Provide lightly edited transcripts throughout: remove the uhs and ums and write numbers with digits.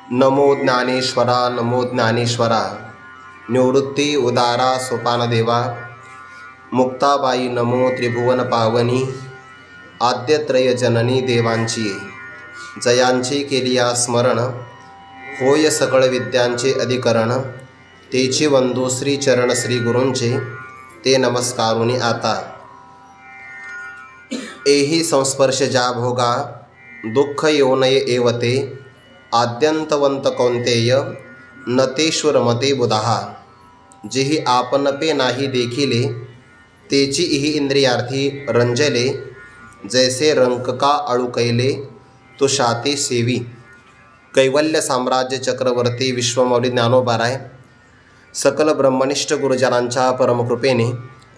नमो ज्ञानेश्वरा नमो ज्ञानेश्वरा। निवृत्ती उदारा सोपानदेवा। मुक्ताबाई नमो त्रिभुवन पावनी। आद्यत्रय जननी देवांची जयांची केलिया स्मरण। होय सकळ विद्यांचे अधिकरण। तेची वंदू श्री चरण श्री गुरूंचे ते नमस्कारुनी आता। एही संस्पर्श ज्या भोगा दुःख येऊ नये एवते। आद्यंतवंत कौंतेय नतेश्वर मते बुधाहा। जेही आपणपे नाही देखिले तेची इही इंद्रियार्थी रंजले। जैसे रंक का अळुकैले तुषाते सेवी। कैवल्य साम्राज्य चक्रवर्ती विश्वमौली ज्ञानोबाराय सकल ब्रह्मनिष्ठ गुरुजनांच्या परमकृपेने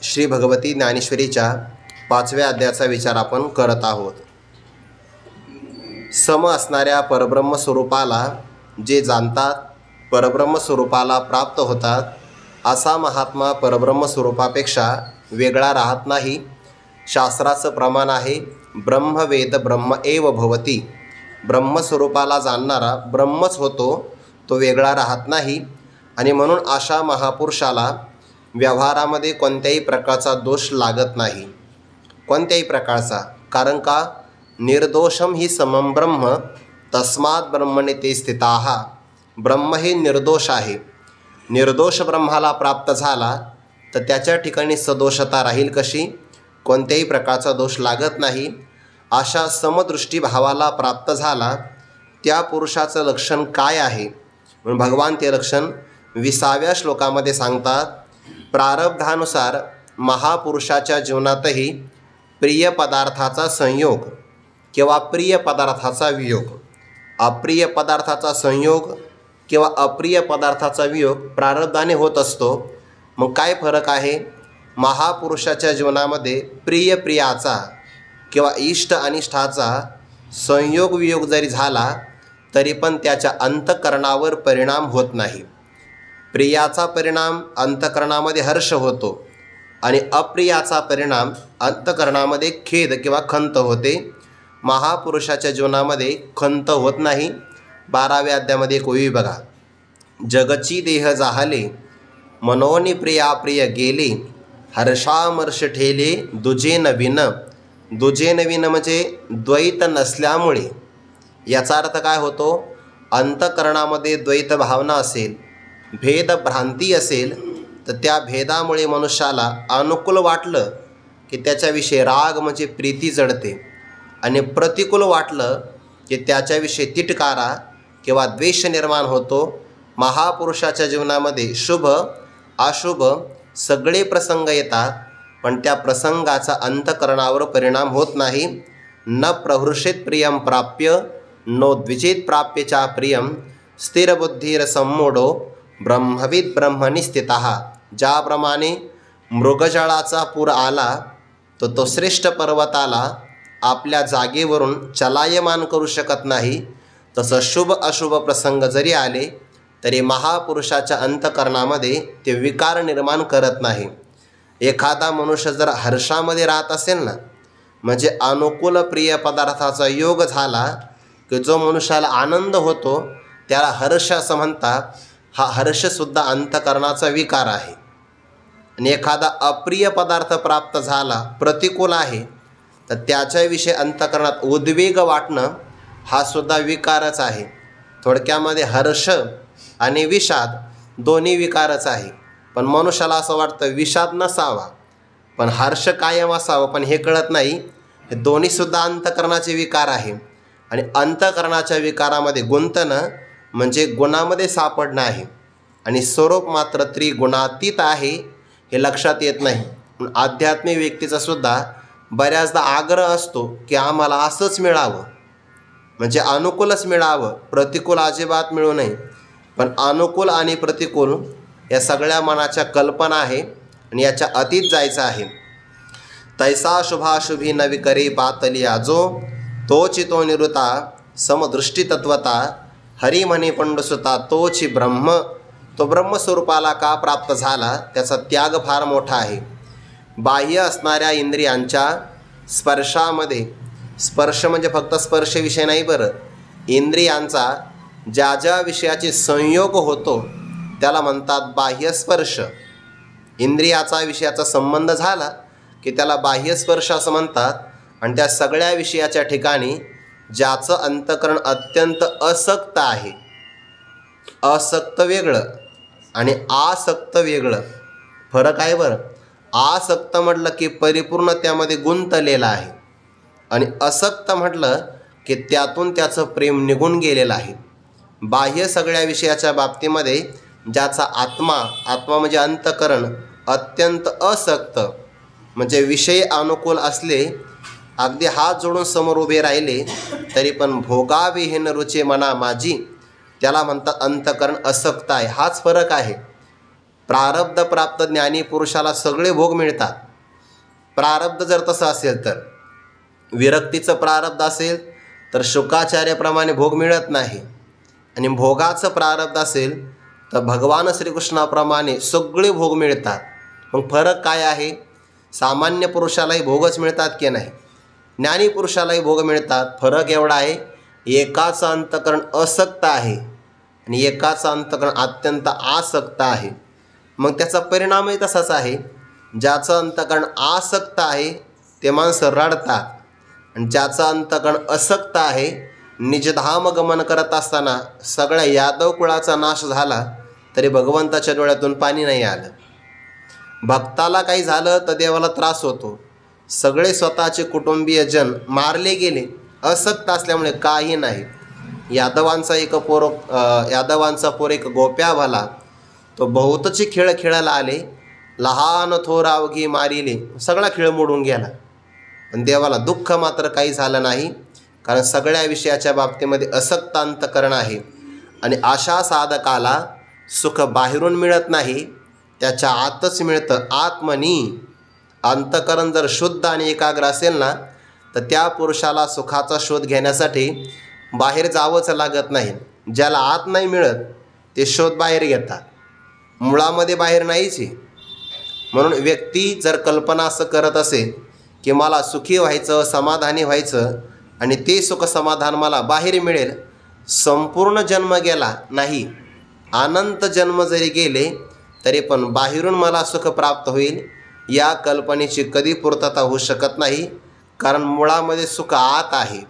श्री भगवती ज्ञानेश्वरीच्या 5व्या अध्यायाचा विचार आपण करत आहोत। सम असणाऱ्या परब्रह्म स्वरूपाला जे जाणतात, परब्रह्म स्वरूपाला प्राप्त होतात, असा महात्मा परब्रह्म स्वरूपापेक्षा वेगळा राहत नाही। शास्त्राचं प्रमाण आहे ब्रह्मवेद ब्रह्म एव भवती। ब्रह्मस्वरूपाला जाणणारा ब्रह्मच होतो, तो वेगळा राहत नाही। आणि म्हणून अशा महापुरुषाला व्यवहारामध्ये कोणत्याही प्रकारचा दोष लागत नाही, कोणत्याही प्रकारचा। कारण का निर्दोषम ही समम ब्रह्म तस्मात् ब्रह्मणे ते स्थिताः। ब्रह्म हे निर्दोष आहे। निर्दोष ब्रह्माला प्राप्त झाला तर त्याच्या ठिकाणी सदोषता राहील कशी? कोणत्याही प्रकारचा दोष लागत नाही। अशा समदृष्टी भावाला प्राप्त झाला त्या पुरुषाचं लक्षण काय आहे? म्हणून भगवान ते लक्षण 20व्या श्लोकामध्ये सांगतात। प्रारब्धानुसार महापुरुषाच्या जीवनातही प्रिय पदार्थाचा संयोग किंवा प्रिय पदार्थाचा वियोग, अप्रिय पदार्थाचा संयोग किंवा अप्रिय पदार्थाचा वियोग प्रारब्धाने होत असतो। मग काय फरक आहे? महापुरुषाच्या जीवनामध्ये प्रिय प्रियाचा किंवा इष्ट अनिष्ठाचा संयोग वियोग जरी झाला तरी पण त्याच्या अंतःकरणावर परिणाम होत नाही। प्रियाचा परिणाम अंतःकरणामध्ये हर्ष होतो आणि अप्रियाचा परिणाम अंतःकरणामध्ये खेद किंवा खंत होते। महापुरुषाच्या जीवनामध्ये खंत होत नाही। 12व्या अध्यायामध्ये एक ओवी बघा। जगची देह जाहले मनोनी प्रिया प्रिय गेले। हर्षामर्ष ठेले दुजे नवीन। दुजे नवीन म्हणजे द्वैत नसल्यामुळे। याचा अर्थ काय होतो? अंतःकरणामध्ये द्वैत भावना असेल, भेद भ्रांती असेल तर त्या भेदामुळे मनुष्याला अनुकूल वाटलं की त्याच्याविषयी राग म्हणजे प्रीती जडते, आणि प्रतिकूल वाटलं की त्याच्याविषयी तिटकारा किंवा द्वेष निर्माण होतो। महापुरुषाच्या जीवनामध्ये शुभ अशुभ सगळे प्रसंग येतात, पण त्या प्रसंगाचा अंतःकरणावर परिणाम होत नाही। न प्रहृषेत प्रियम प्राप्य नो द्विजेत प्राप्यचा प्रियम। स्थिरबुद्धीर सम्मूढो ब्रह्मविद ब्रह्मणि स्थितः। ज्याप्रमाणे मृगजळाचा पूर आला तर तो श्रेष्ठ पर्वताला आपल्या जागेवरून चलायमान करू शकत नाही, तसं शुभ अशुभ प्रसंग जरी आले तरी महापुरुषाच्या अंतःकरणामध्ये ते विकार निर्माण करत नाही। एखादा मनुष्य जर हर्षामध्ये राहत असेल ना, म्हणजे अनुकूल प्रिय पदार्थाचा योग झाला की जो मनुष्याला आनंद होतो त्याला हर्ष असं म्हणतात। हा हर्षसुद्धा अंतःकरणाचा विकार आहे। आणि एखादा अप्रिय पदार्थ प्राप्त झाला, प्रतिकूल आहे, तर त्याच्याविषयी अंतःकरणात उद्वेग वाटणं हा सुद्धा विकारच आहे। थोडक्यामध्ये हर्ष आणि विषाद दोन्ही विकारच आहे। पण मनुष्याला असं वाटतं विषाद नसावा पण हर्ष कायम असावं, पण हे कळत नाही हे दोन्हीसुद्धा अंतःकरणाचे विकार आहे। आणि अंतःकरणाच्या विकारामध्ये गुंतणं म्हणजे गुणामध्ये सापडणं आहे, आणि स्वरूप मात्र त्रिगुणातीत आहे हे लक्षात येत नाही। आध्यात्मिक व्यक्तीचा सुद्धा बऱ्याचदा आग्रह असतो की आम्हाला असंच मिळावं, म्हणजे अनुकूलच मिळावं, प्रतिकूल अजिबात मिळू नये। पण अनुकूल आणि प्रतिकूल या सगळ्या मनाच्या कल्पना आहे आणि याच्या अतीत जायचं आहे। तैसा शुभाशुभी न विकरे पातलिया जो तोची तो निवृत्ता समदृष्टी तत्वता। हरी म्हणे पंडुसुता तोची ब्रह्म। तो ब्रह्मस्वरूपाला का प्राप्त झाला त्याचा त्याग फार मोठा आहे। बाह्य असणाऱ्या इंद्रियांच्या स्पर्शामध्ये, स्पर्श म्हणजे फक्त स्पर्श विषय नाही बरं, इंद्रियांचा ज्या ज्या विषयाचे संयोग होतो त्याला म्हणतात बाह्यस्पर्श. इंद्रियाचा विषयाचा संबंध झाला की त्याला बाह्यस्पर्श असं म्हणतात. आणि त्या सगळ्या विषयाच्या ठिकाणी ज्याचं अंतःकरण अत्यंत असक्त आहे, असक्त वेगळं आणि आसक्त वेगळं, फरक आहे बरं. आसक्त म्हटलं की परिपूर्ण त्यामध्ये गुंतलेलं आहे आणि असक्त म्हटलं की त्यातून त्याचं प्रेम निघून गेलेलं आहे. बाह्य सगळ्या विषयाच्या बाबतीमध्ये ज्याचा आत्मा म्हणजे अंतःकरण अत्यंत असक्त, म्हणजे विषय अनुकूल असले, अगदी हात जोडून समोर उभे राहिले तरी पण भोगाविहीन रुचे मना माझी, त्याला म्हणतात अंतःकरण असक्त आहे. हाच फरक आहे. प्रारब्ध प्राप्त ज्ञानी पुरुषाला सगळे भोग मिळतात. प्रारब्ध जर तसं असेल तर, विरक्तीचं प्रारब्ध असेल तर शुकाचार्याप्रमाणे भोग मिळत नाही. आणि भोगाचं प्रारब्ध असेल तर भगवान श्रीकृष्णाप्रमाणे सगळे भोग मिळतात. मग फरक काय आहे? सामान्य पुरुषालाही भोगच मिळतात की नाही, ज्ञानी पुरुषालाही भोग मिळतात. फरक एवढा आहे, एकाचं अंतःकरण असक्त आहे आणि एकाचं अंतःकरण अत्यंत आसक्त आहे. मग त्याचा परिणामही तसाच आहे. ज्याचं अंतःकरण आसक्त आहे ते माणसं रडतात आणि ज्याचं अंतःकरण असक्त आहे, निजधाम गमन करत असताना सगळ्या यादव कुळाचा नाश झाला तरी भगवंताच्या डोळ्यातून पाणी नाही आलं. भक्ताला काही झालं तर देवाला त्रास होतो. सगळे स्वतःचे कुटुंबीय जन मारले गेले, असक्त असल्यामुळे काही नाही. यादवांचा पोर एक गोप्या भला, तो बहुतचे खेळ खेळायला आले, लहान थोर अवघी मारिले, सगळा खेळ मोडून गेला. पण देवाला दुःख मात्र काही झालं नाही, कारण सगळ्या विषयाच्या बाबतीमध्ये असक्त अंतःकरण आहे. आणि अशा साधकाला सुख बाहेरून मिळत नाही, त्याच्या आतच मिळतं. आत्मनी अंतःकरण जर शुद्ध आणि एकाग्र असेल ना, तर त्या पुरुषाला सुखाचा शोध घेण्यासाठी बाहेर जावंच लागत नाही. ज्याला आत नाही मिळत ते शोध बाहेर घेतात, मुळामध्ये बाहेर नाहीच. म्हणून व्यक्ती जर कल्पना असं करत असेल की मला सुखी व्हायचं, समाधानी व्हायचं आणि ते सुख समाधान मला बाहेर मिळेल, संपूर्ण जन्म गेला नाही, अनंत जन्म जरी गेले तरी पण बाहेरून मला सुख प्राप्त होईल, या कल्पनेची कधी पूर्तता होऊ शकत नाही. कारण मुळामध्ये सुख आत आहे.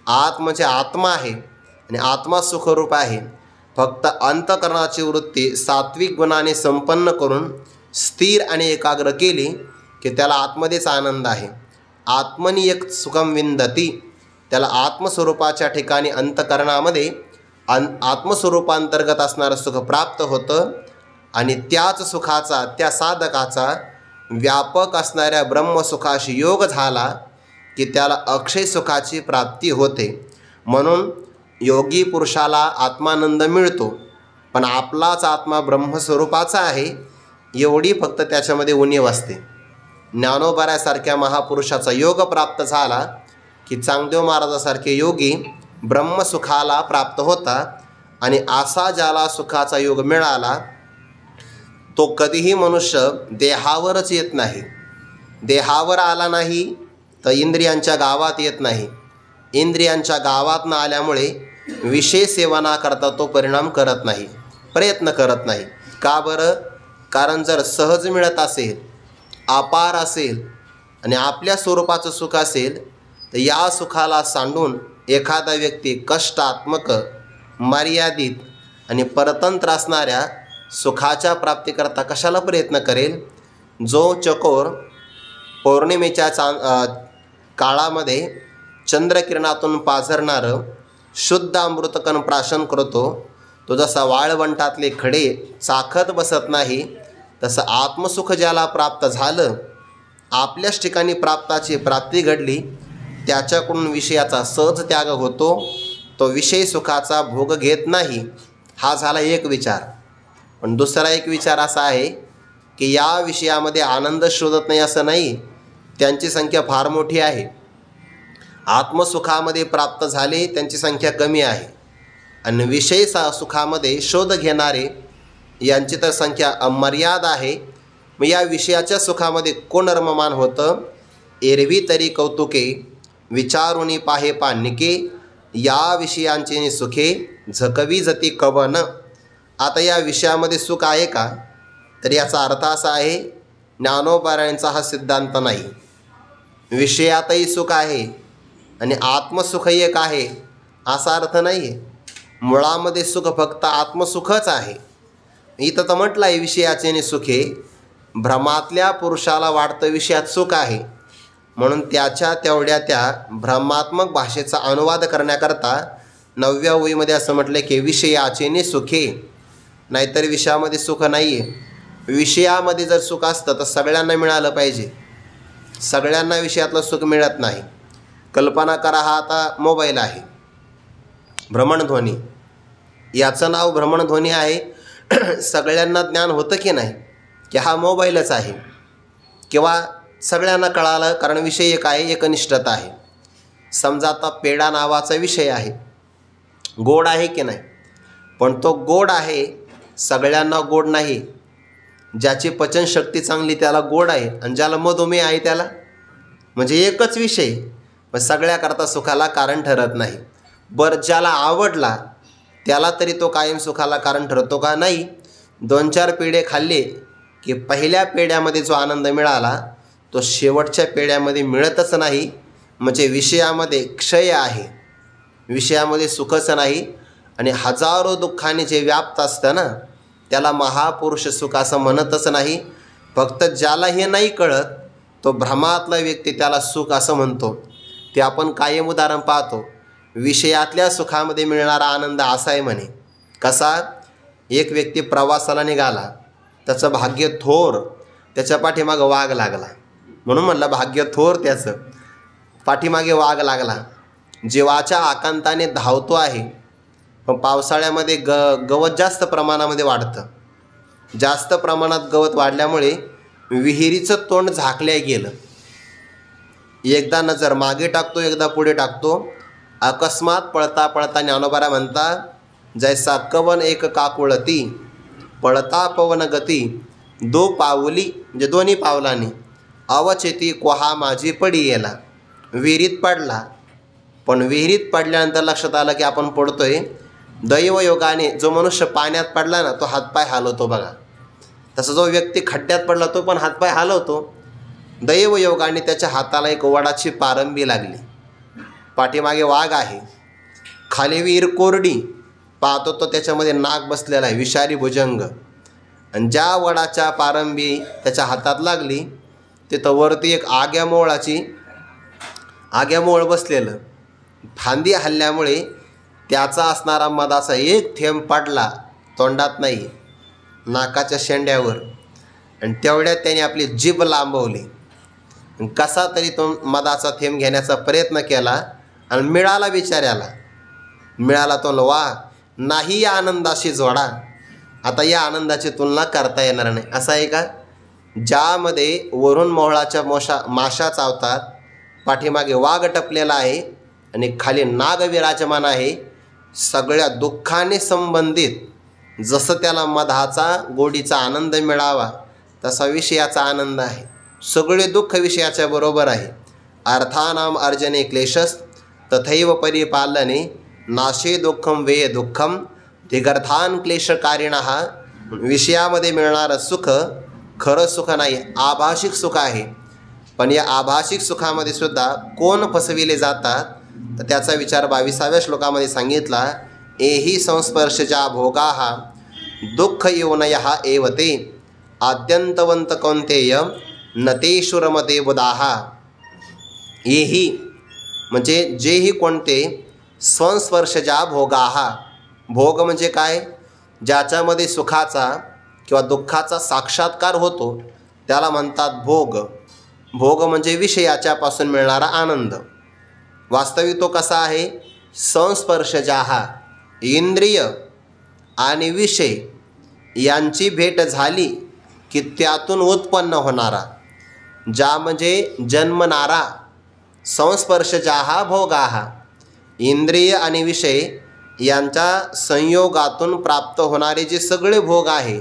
आत म्हणजे आत्मा आहे आणि आत्मा सुखरूप आहे. फक्त अंतःकरणाची वृत्ती सात्विक गुणाने संपन्न करून स्थिर आणि एकाग्र केली की त्याला आत्मध्येच आनंद आहे. आत्मनी एक सुखम विंदती, त्याला आत्मस्वरूपाच्या ठिकाणी अंतःकरणामध्ये आत्मस्वरूपांतर्गत असणारं सुख प्राप्त होतं. आणि त्याच सुखाचा, त्या साधकाचा व्यापक असणाऱ्या ब्रह्मसुखाशी योग झाला की त्याला अक्षय सुखाची प्राप्ती होते. म्हणून योगी पुरुषाला आत्मानंद मिळतो, पण आपलाच आत्मा ब्रह्मस्वरूपाचा आहे एवढी फक्त त्याच्यामध्ये उणीव असते. ज्ञानोबाऱ्यासारख्या महापुरुषाचा योग प्राप्त झाला की चांगदेव महाराजासारखे योगी ब्रह्मसुखाला प्राप्त होतात. आणि असा ज्याला सुखाचा योग मिळाला तो कधीही मनुष्य देहावरच येत नाही. देहावर आला नाही तर इंद्रियांच्या गावात येत नाही. इंद्रियांच्या गावात न आल्यामुळे विषय सेवनाकरता तो परिणाम करत नाही, प्रयत्न करत नाही. का बरं? कारण जर सहज मिळत असेल, अपार असेल आणि आपल्या स्वरूपाचं सुख असेल तर या सुखाला सांडून एखादा व्यक्ती कष्टात्मक, मर्यादित आणि परतंत्र असणाऱ्या सुखाच्या प्राप्तीकरता कशाला प्रयत्न करेल? जो चकोर पौर्णिमेच्या काळामध्ये चंद्रकिरणातून पाझरणारं शुद्ध अमृतकण प्राशन करतो, तो जसा वाळवंटातले खडे चाखत बसत नाही, तसं आत्मसुख ज्याला प्राप्त झालं, आपल्याच ठिकाणी प्राप्ताची प्राप्ती घडली, त्याच्याकडून विषयाचा सहज त्याग होतो. तो विषय सुखाचा भोग घेत नाही. हा झाला एक विचार. पण दुसरा एक विचार असा आहे की या विषयामध्ये आनंद शोधत नाही असं नाही, त्यांची संख्या फार मोठी आहे. आत्मसुखामध्ये प्राप्त झाले त्यांची संख्या कमी आहे आणि विषय सुखामध्ये शोध घेणारे यांची तर संख्या अमर्याद आहे. मग या विषयाच्या सुखामध्ये कोण रममान होतं? एरवी तरी कौतुके विचारुनी पाहे पानिके, या विषयांची सुखे झकवी जती कवन. आता या विषयामध्ये सुख आहे का? तर याचा अर्थ असा आहे, ज्ञानोबारायांचा हा सिद्धांत नाही. विषयातही सुख आहे आणि आत्मसुखही एक आहे असा अर्थ नाही आहे. मुळामध्ये सुख फक्त आत्मसुखच आहे. इथं तर म्हटलं आहे विषयाचे सुखे. भ्रमातल्या पुरुषाला वाटतं विषयात सुख आहे, म्हणून त्याच्या तेवढ्या त्या भ्रमात्मक भाषेचा अनुवाद करण्याकरता 9व्या ओळीमध्ये असं म्हटलं की विषयाचे सुखे. नाहीतर विषयामध्ये सुख नाही आहे. विषयामध्ये जर सुख असतं तर सगळ्यांना मिळालं पाहिजे. सगळ्यांना विषयातलं सुख मिळत नाही. कल्पना करा, हा आता मोबाईल आहे, भ्रमणध्वनी, याचं नाव भ्रमणध्वनी आहे. सगळ्यांना ज्ञान होतं की नाही की हा मोबाईलच आहे, किंवा सगळ्यांना कळालं कारण विषय एक आहे, एकनिष्ठता आहे. समजा आता पेढा नावाचा विषय आहे, गोड आहे की नाही, पण तो गोड आहे, सगळ्यांना गोड नाही. ज्याची पचनशक्ती चांगली त्याला गोड आहे, आणि ज्याला मधुमेह आहे त्याला, म्हणजे एकच विषय पण सगळ्याकरता सुखाला कारण ठरत नाही. बरं, ज्याला आवडला त्याला तरी तो कायम सुखाला कारण ठरतो का? नाही. 2-4 पेढे खाल्ले की पहिल्या पेढ्यामध्ये जो आनंद मिळाला तो शेवटच्या पेढ्यामध्ये मिळतच नाही. म्हणजे विषयामध्ये क्षय आहे, विषयामध्ये सुखच नाही. आणि हजारो दुःखाने जे व्याप्त असतं ना, त्याला महापुरुष सुख असं म्हणतच नाही. फक्त ज्याला हे नाही कळत तो भ्रमातला व्यक्ती त्याला सुख असं म्हणतो. ते आपण कायम उदाहरण पाहतो. विषयातल्या सुखामध्ये मिळणारा आनंद असा आहे म्हणे. कसा? एक व्यक्ती प्रवासाला निघाला, त्याचं भाग्य थोर, त्याच्या पाठीमागं वाघ लागला, म्हणून म्हणलं भाग्य थोर त्याचं. पाठीमागे वाघ लागला, जीवाच्या आकांताने धावतो आहे, पण पावसाळ्यामध्ये गवत जास्त प्रमाणामध्ये वाढतं. जास्त प्रमाणात गवत वाढल्यामुळे विहिरीचं तोंड झाकल्या गेलं. एकदा नजर मागे टाकतो, एकदा पुढे टाकतो. अकस्मात पळता पळता ज्ञानोबा म्हणता, जैसा कवन एक काकुळती, पळता पवन गती, दो पाऊली, म्हणजे दोन्ही पावलांनी, अवचेती कोहा माझी पडी येला. विहिरीत पडला, पण विहिरीत पडल्यानंतर लक्षात आलं की आपण पडतोय. दैवयोगाने जो मनुष्य पाण्यात पडला ना, तो हातपाय हलवतो बघा. तसा जो व्यक्ती खड्ड्यात पडला तो पण हातपाय हलवतो. दैवयोगाने त्याच्या हाताला एक वडाची पारंबी लागली. पाठीमागे वाघ आहे, खाली विहीर कोरडी, पाहतो तो त्याच्यामध्ये नाग बसलेला आहे, विषारी भुजंग. आणि ज्या वडाच्या पारंबी त्याच्या हातात लागली तिथं वरती एक आग्यामोळ बसलेलं. फांदी हल्ल्यामुळे त्याचा असणारा मधाचा एक थेंब पडला, तोंडात नाही, नाकाच्या शेंड्यावर. आणि तेवढ्यात त्याने आपली जीभ लांबवली. कसा तरी तो मधाचा थेंब घेण्याचा प्रयत्न केला आणि मिळाला. बिचाऱ्याला मिळाला. तो वा, नाही या आनंदाशी जोडा. आता या आनंदाची तुलना करता येणार नाही. असं आहे का? ज्यामध्ये वरून मोहळाच्या माशा चावतात, पाठीमागे वाघ टपलेला आहे आणि खाली नाग विराजमान आहे, सगळ्या दुःखाने संबंधित जसं त्याला मधाचा गोडीचा आनंद मिळावा तसा विषयाचा आनंद आहे. सगळे दुःख विषयाच्या बरोबर आहे. अर्थानाम अर्जने क्लेशस तथैव परिपालने नाशे दुःखम वे दुःखम दिगर्थान क्लेशकारिणः. विषयामध्ये मिळणारं सुख खरं सुख नाही, आभाषिक सुख आहे. पण या आभाषिक सुखामध्ये सुद्धा कोण फसविले जातात तर त्याचा विचार 22व्या श्लोकामध्ये सांगितला. एही संस्पर्शजा भोगाः दुःख योनयः एव ते आद्यंतवंत कौंतेय नतेषुरमते बुधाः. एही म्हणजे जेही कोणते संस्पर्शजा भोगाः. भोग म्हणजे काय? ज्याच्यामध्ये सुखाचा किंवा दुःखाचा साक्षात्कार होतो त्याला म्हणतात भोग. भोग म्हणजे विषयाच्यापासून मिळणारा आनंद. वास्तविक तो कसा आहे? संस्पर्शजाः, इंद्रिय आणि विषय यांची भेट झाली की त्यातून उत्पन्न होणारा, ज्या म्हणजे जन्मणारा. संस्पर्शजाः भोगाः, इंद्रिय आणि विषय यांच्या संयोगातून प्राप्त होणारे जे सगळे भोग आहे.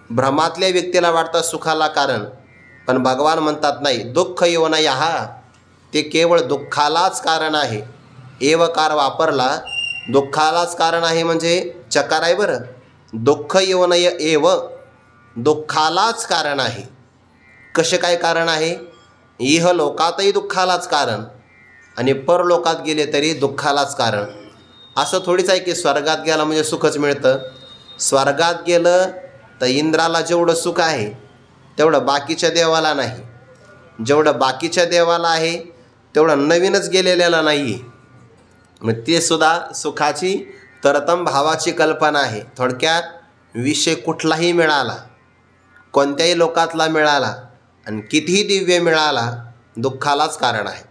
भ्रमातल्या व्यक्तीला वाटतात सुखाला कारण, पण भगवान म्हणतात नाही. दुःख योनयः, ते केवळ दुःखालाच कारण आहे. एवकार वापरला, दुःखालाच कारण आहे म्हणजे चकार आहे बरं. दुःख येवनय एव, दुःखालाच कारण आहे. कसे काय कारण आहे? इह लोकातही दुःखालाच कारण आणि परलोकात गेले तरी दुःखालाच कारण. असं थोडीच आहे की स्वर्गात गेला म्हणजे सुखच मिळतं. स्वर्गात गेलं तर इंद्राला जेवढं सुख आहे तेवढं बाकीच्या देवाला नाही. जेवढं बाकीच्या देवाला आहे तेवढं नवीनच गेलेल्याला नाही आहे. मग ते सुद्धा सुखाची तरतम भावाची कल्पना आहे. थोडक्यात विषय कुठलाही मिळाला, कोणत्याही लोकातला मिळाला आणि कितीही दिव्य मिळाला, दुःखालाच कारण आहे.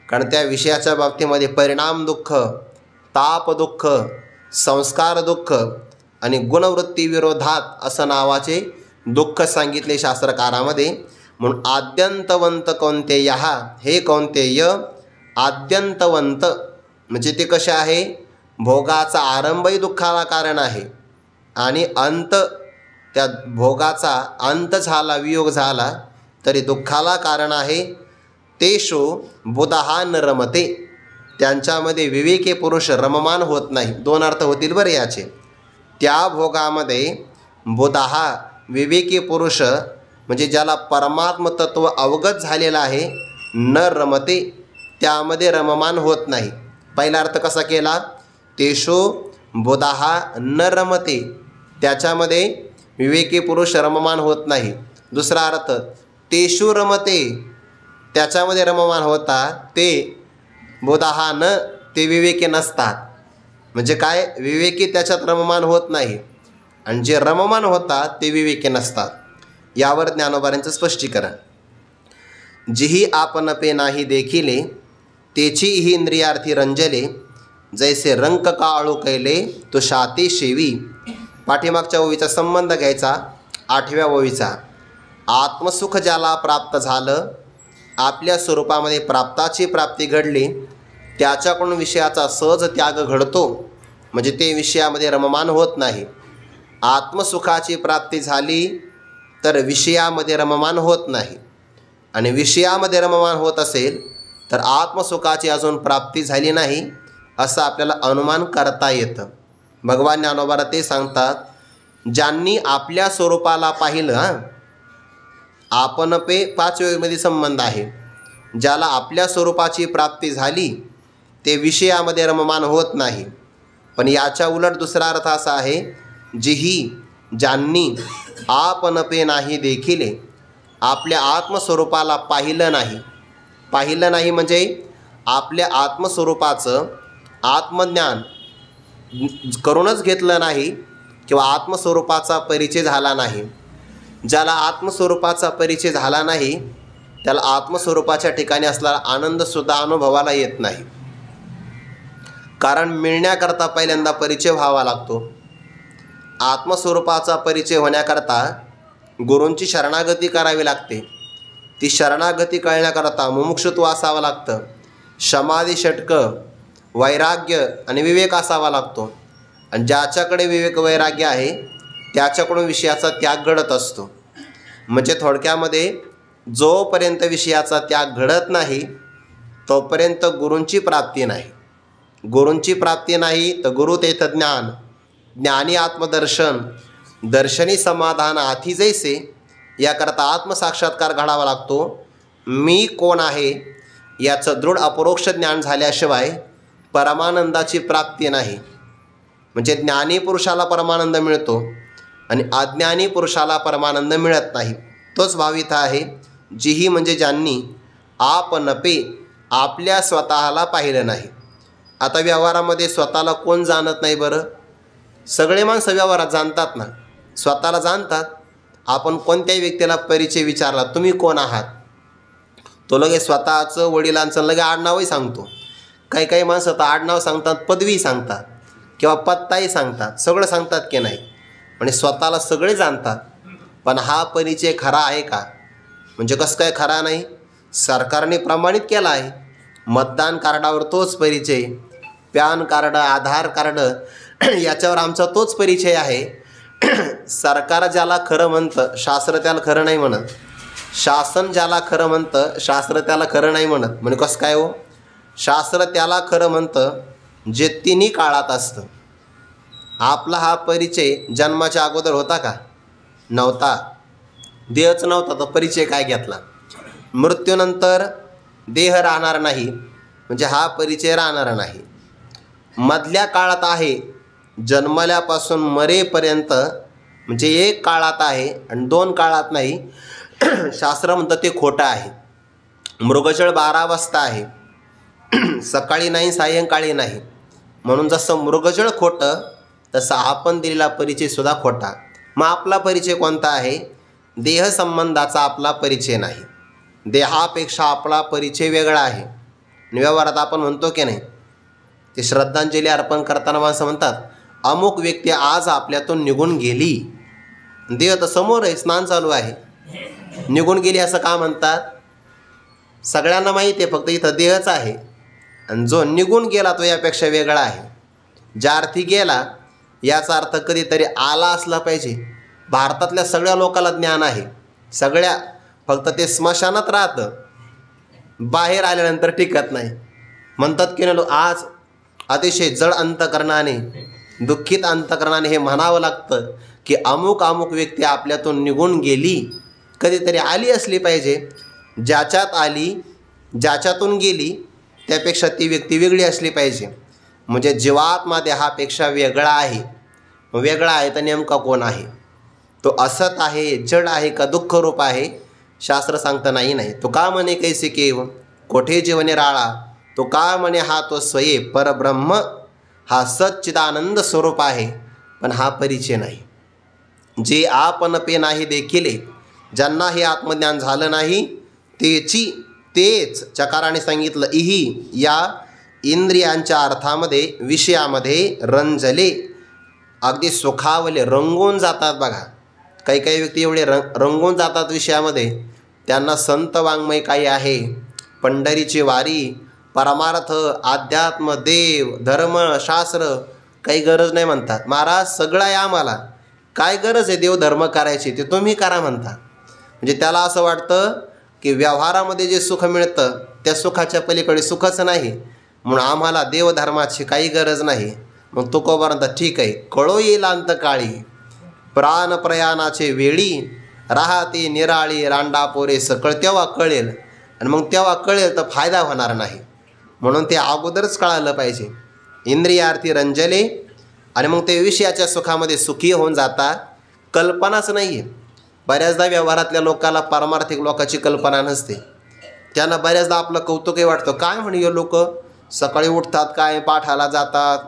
कारण त्या विषयाच्या बाबतीमध्ये परिणाम दुःख, ताप दुःख, संस्कार दुःख आणि गुणवृत्ती विरोधात असं नावाचे दुःख सांगितले शास्त्रकारामध्ये. म्हणून आद्यंतवंत कौंतेय, हे कौंतेय आद्यंतवंत म्हणजे ते कसे आहे? भोगाचा आरंभही दुःखाला कारण आहे आणि अंत, त्या भोगाचा अंत झाला, वियोग झाला तरी दुःखाला कारण आहे. तेषु बुधहा न रमते, त्यांच्यामध्ये विवेकी पुरुष रममान होत नाही. दोन अर्थ होतील बरं याचे. त्या भोगामध्ये बुधहा विवेकी पुरुष म्हणजे ज्याला परमात्म तत्व अवगत झालेलं आहे, न रमते, त्यामध्ये रममान होत नाही. पहिला अर्थ कसा केला? तेषु बुधहा न रमते, त्याच्यामध्ये विवेकी पुरुष रममान होत नाही. दुसरा अर्थ तेषु रमते, त्याच्यामध्ये रममान होतात. ते बुधहा न, ते विवेकी नसतात. म्हणजे काय? विवेकी त्याच्यात रममान होत नाही आणि जे रममान होतात ते विवेकी नसतात. यावर ज्ञानोबांचं स्पष्टीकरण. जिही आपणपे नाही देखिले, तेची ही इंद्रियार्थी रंजले, जैसे रंक काळू कैले तो शाती शेवी. पाठीमागच्या ओवीचा संबंध घ्यायचा 8व्या ओवीचा. आत्मसुख ज्याला प्राप्त झालं, आपल्या स्वरूपामध्ये प्राप्ताची प्राप्ती घडली, त्याच्याकडून विषयाचा सहज त्याग घडतो, म्हणजे ते विषयामध्ये रममान होत नाही. आत्मसुखाची प्राप्ती झाली तर विषयामध्ये रममान होत नाही आणि विषयामध्ये रममान होत असेल तर आत्मसुखाची अजून प्राप्ती झाली नाही असं आपल्याला अनुमान करता येतं. भगवान ज्ञानोबा ते सांगतात, ज्यांनी आपल्या स्वरूपाला पाहिलं, आपण पे 5 वेळेमध्ये संबंध आहे. ज्याला आपल्या स्वरूपाची प्राप्ती झाली ते विषयामध्ये रममान होत नाही. पण याच्या उलट दुसरा अर्थ असा आहे, जिही, ज्यांनी आपण पे नाही देखिले, आपल्या आत्मस्वरूपाला पाहिलं नाही. पाहिलं नाही म्हणजे आपल्या आत्मस्वरूपाचं आत्मज्ञान करूनच घेतलं नाही किंवा आत्मस्वरूपाचा परिचय झाला नाही. ज्याला आत्मस्वरूपाचा परिचय झाला नाही त्याला आत्मस्वरूपाच्या ठिकाणी असलेला आनंदसुद्धा अनुभवाला येत नाही. कारण मिळण्याकरता पहिल्यांदा परिचय व्हावा लागतो. आत्मस्वरूपाचा परिचय होण्याकरता गुरूंची शरणागती करावी लागते. ती शरणागती कळण्याकरता मुमुक्षुत्व असावं लागतं. समाधी षटक, वैराग्य आणि विवेक असावा लागतो. आणि ज्याच्याकडे विवेक वैराग्य आहे त्याच्याकडून विषयाचा त्याग घडत असतो. म्हणजे थोडक्यामध्ये जोपर्यंत विषयाचा त्याग घडत नाही तोपर्यंत गुरूंची प्राप्ती नाही. गुरूंची प्राप्ती नाही तर गुरु तेथ ज्ञान, ज्ञानी आत्मदर्शन, दर्शनी समाधान आधी जैसे, याकरता आत्मसाक्षात्कार घडावा लागतो. मी कोण आहे याचं दृढ अपरोक्ष ज्ञान झाल्याशिवाय परमानंदाची प्राप्ती नाही. म्हणजे ज्ञानी पुरुषाला परमानंद मिळतो आणि अज्ञानी पुरुषाला परमानंद मिळत नाही. तोच भाव इथं आहे. जिही म्हणजे ज्यांनी आपणपे, आपल्या स्वतःला पाहिलं नाही. आता व्यवहारामध्ये स्वतःला कोण जाणत नाही बरं? सगळे माणसं व्यवहारात जाणतात ना, स्वतःला जाणतात. आपण कोणत्याही व्यक्तीला परिचय विचारला, तुम्ही कोण आहात, तो लगेच स्वतःचं वडिलांचं लगे आडनावही सांगतो. काही काही माणसं तर आडनाव सांगतात, पदवी सांगतात किंवा पत्ताही सांगतात, सगळं सांगतात की नाही. म्हणजे स्वतःला सगळे जाणतात. पण हा परिचय खरा आहे का? म्हणजे कसं काय खरा नाही? सरकारने प्रमाणित केला आहे. मतदान कार्डावर तोच परिचय, पॅन कार्ड, आधार कार्ड याच्यावर आमचा तोच परिचय आहे. सरकार ज्याला खरं म्हणतं शास्त्र त्याला खरं नाही म्हणत. शासन ज्याला खरं म्हणतं शास्त्र त्याला खरं नाही म्हणत. म्हणजे कसं काय हो? शास्त्र त्याला खरं म्हणतं जे तिन्ही काळात असतं. आपला हा परिचय जन्माच्या अगोदर होता का? नव्हता. देहच नव्हता तर परिचय काय घेतला? मृत्यूनंतर देह राहणार नाही म्हणजे हा परिचय राहणार नाही. मधल्या काळात आहे, जन्मल्यापासून मरेपर्यंत म्हणजे एक काळात आहे आणि दोन काळात नाही. शास्त्र म्हणतं ते खोटं आहे. मृगजळ 12 वाजता आहे, सकाळी नाही सायंकाळी नाही. म्हणून जसं मृगजळ खोटं तसं आपण दिलेला परिचयसुद्धा खोटा. मग आपला परिचय कोणता आहे? देहसंबंधाचा आपला परिचय नाही. देहापेक्षा आपला परिचय वेगळा आहे. व्यवहारात आपण म्हणतो की नाही, ते श्रद्धांजली अर्पण करताना माणसं म्हणतात अमुक व्यक्ती आज आपल्यातून निघून गेली. देह तर समोर आहे, स्नान चालू आहे, निघून गेली असं का म्हणतात? सगळ्यांना माहिती आहे, फक्त इथं देहच आहे आणि जो निघून गेला तो यापेक्षा वेगळा आहे. ज्या अर्थी गेला याचा अर्थ कधीतरी आला असला पाहिजे. भारतातल्या सगळ्या लोकांना ज्ञान आहे, सगळ्या, फक्त ते स्मशानात राहतं, बाहेर आल्यानंतर टिकत नाही. म्हणतात की नाही, आज अतिशय जड अंतकरणाने, दुःखित अंतकरणाने हे म्हणावं लागतं की अमुक अमुक व्यक्ती आपल्यातून निघून गेली. कधीतरी आली असली पाहिजे. ज्याच्यात आली, ज्याच्यातून गेली त्यापेक्षा ती व्यक्ती वेगळी असली पाहिजे. म्हणजे जीवात्मा देहापेक्षा वेगळा आहे. वेगळा आहे तर नेमका कोण आहे? तो असत आहे, जड आहे का दुःखरूप आहे? शास्त्र सांगतं नाही. तो का म्हणे कैसे केव कोठे जीवने राळा, तो का म्हणे हा तो स्वये परब्रह्म, हा सच्चिदानंद स्वरूप आहे. पण हा परिचय नाही. जे आपण पे नाही देखिले, ज्यांना हे आत्मज्ञान झालं नाही तेच चकाराने सांगितलं इही या इंद्रियांच्या अर्थामध्ये विषयामध्ये रंजले, अगदी सुखावले, रंगून जातात. बघा, काही काही व्यक्ती एवढे रंगून जातात विषयामध्ये, त्यांना संत वाङ्मय काही आहे, पंढरीची वारी, परमार्थ, अध्यात्म, देव, धर्म, शास्त्र काही गरज नाही म्हणतात. महाराज सगळं आहे आम्हाला, काय गरज आहे देव धर्म करायची, ते तुम्ही करा म्हणता. म्हणजे त्याला असं वाटतं की व्यवहारामध्ये जे सुख मिळतं त्या सुखाच्या पलीकडे सुखच नाही, म्हणून आम्हाला देवधर्माची काही गरज नाही. मग तुकोबा म्हणतात ठीक आहे, कळो येईल अंतकाळी, प्राण प्रयाणाचे वेळी, राहते निराळी रांडा पोरे सकळ, तेव्हा कळेल. आणि मग तेव्हा कळेल तर फायदा होणार नाही. म्हणून ते अगोदरच कळालं पाहिजे. इंद्रियार्थी रंजले आणि मग ते विषयाच्या सुखामध्ये सुखी होऊन जातात. कल्पनाच नाही आहे. बऱ्याचदा व्यवहारातल्या लोकाला पारमार्थिक लोकांची कल्पना नसते. त्यांना बऱ्याचदा आपलं कौतुकही वाटतं, काय म्हणे लोक सकाळी उठतात, काय पाठाला जातात,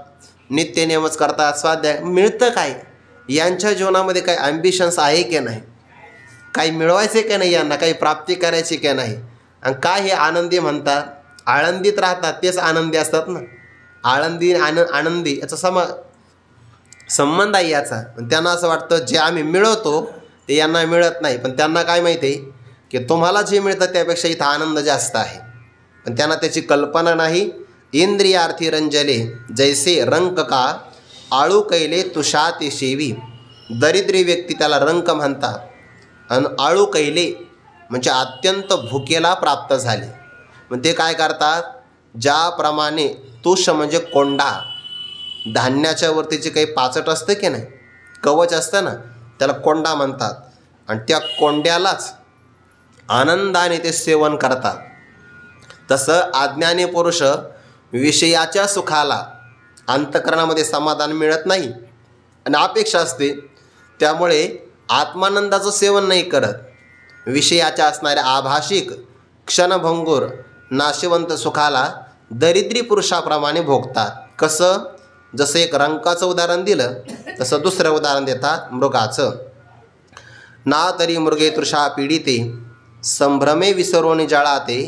नित्यनेमच करतात, स्वाध्याय, मिळतं काय? यांच्या जीवनामध्ये काही ॲम्बिशन्स आहे की नाही? काही मिळवायचे की नाही? यांना काही प्राप्ती करायची की नाही? आणि काय हे आनंदी म्हणतात? आनंदीत राहतात तेच आनंदी असतात ना. आनंदी आनंदी याचा संबंध आहे याचा. त्यांना असं वाटतं जे आम्ही मिळवतो ते यांना मिळत नाही. पण त्यांना काय माहिती आहे की तुम्हाला जे मिळतं त्यापेक्षा इथं आनंद जास्त आहे. पण त्यांना त्याची कल्पना नाही. इंद्रियार्थी रंजले जैसे रंक का आळू कैले तुषाते शेवी, दरिद्री व्यक्ती त्याला रंक म्हणतात. आणि आळू कैले म्हणजे अत्यंत भुकेला प्राप्त झाले. मग ते काय करतात? ज्याप्रमाणे तुष म्हणजे कोंडा, धान्याच्या वरतीचे काही पाचट असतं की नाही, कवच असतं ना, त्याला कोंडा म्हणतात. आणि त्या कोंड्यालाच आनंदाने ते सेवन करतात. तसं अज्ञानी पुरुष विषयाच्या सुखाला अंतःकरणामध्ये समाधान मिळत नाही आणि अपेक्षा असते, त्यामुळे आत्मानंदाचं सेवन नाही करत. विषयाच्या असणाऱ्या आभाषिक क्षणभंगूर नाशिवंत सुखाला दरिद्री पुरुषाप्रमाणे भोगतात. कसं? जसं एक रंकाचं उदाहरण दिलं तसं दुसरं उदाहरण देतात मृगाचं. ना तरी मृगे तृषा पीडिते, संभ्रमे विसरोनी जळाते,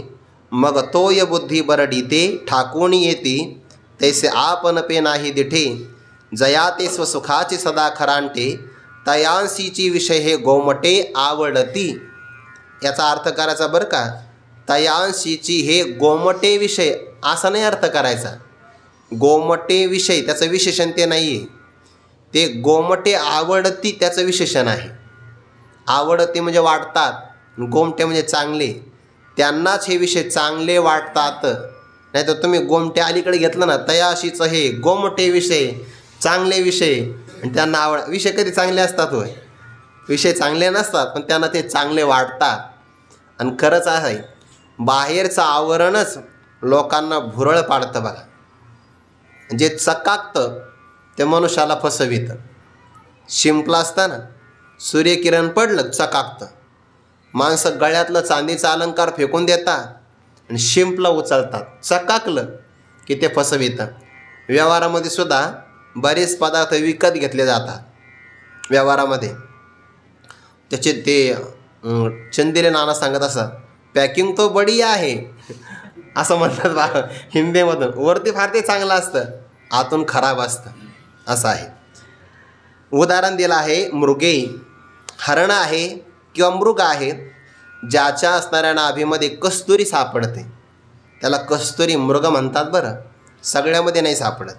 मग तोय बुद्धी बरडीते, ठाकून येती तैसे आपण पे नाही दिठे, जयाते स्वसुखाचे सदा खरांटे, तयांशीची विषय हे गोमटे आवडती. याचा अर्थ करायचा बरं का. तयांशीची हे गोमटे विषय असा नाही अर्थ करायचा. गोमटे विषय त्याचं विशेषण ते नाही आहे. ते गोमटे आवडती त्याचं विशेषण आहे. आवडती म्हणजे वाटतात, गोमटे म्हणजे चांगले. त्यांनाच हे विषय चांगले वाटतात. नाही तर तुम्ही गोमटे अलीकडे घेतलं ना, तयाशीचं हे गोमटे विषय, चांगले विषय, आणि त्यांना विषय कधी चांगले असतात होय? विषय चांगले नसतात, पण त्यांना ते चांगले वाटतात. आणि खरंच आहे, बाहेरचं आवरणच लोकांना भुरळ पाडतं बघा. जे चकाकतं ते मनुष्याला फसवितं. शिंपलं असतं ना, सूर्यकिरण पडलं चकाकतं. माणसं गळ्यातलं चांदीचा अलंकार फेकून देतात आणि शिंपलं उचलतात. चकाकलं की ते फसवितं. व्यवहारामध्ये सुद्धा बरेच पदार्थ विकत घेतले जातात व्यवहारामध्ये. त्याचे ते चंदिले नाना सांगत असतात, पॅकिंग तो बढिया आहे असं म्हणतात बा हिंदीमधून. वरती फार ते चांगलं असतं, आतून खराब असतं, असं आहे. उदाहरण दिलं आहे मृगे. हरण आहे किंवा मृग आहे ज्याच्या असणाऱ्या नाभीमध्ये कस्तुरी सापडते, त्याला कस्तुरी मृग म्हणतात. बरं, सगळ्यामध्ये नाही सापडत,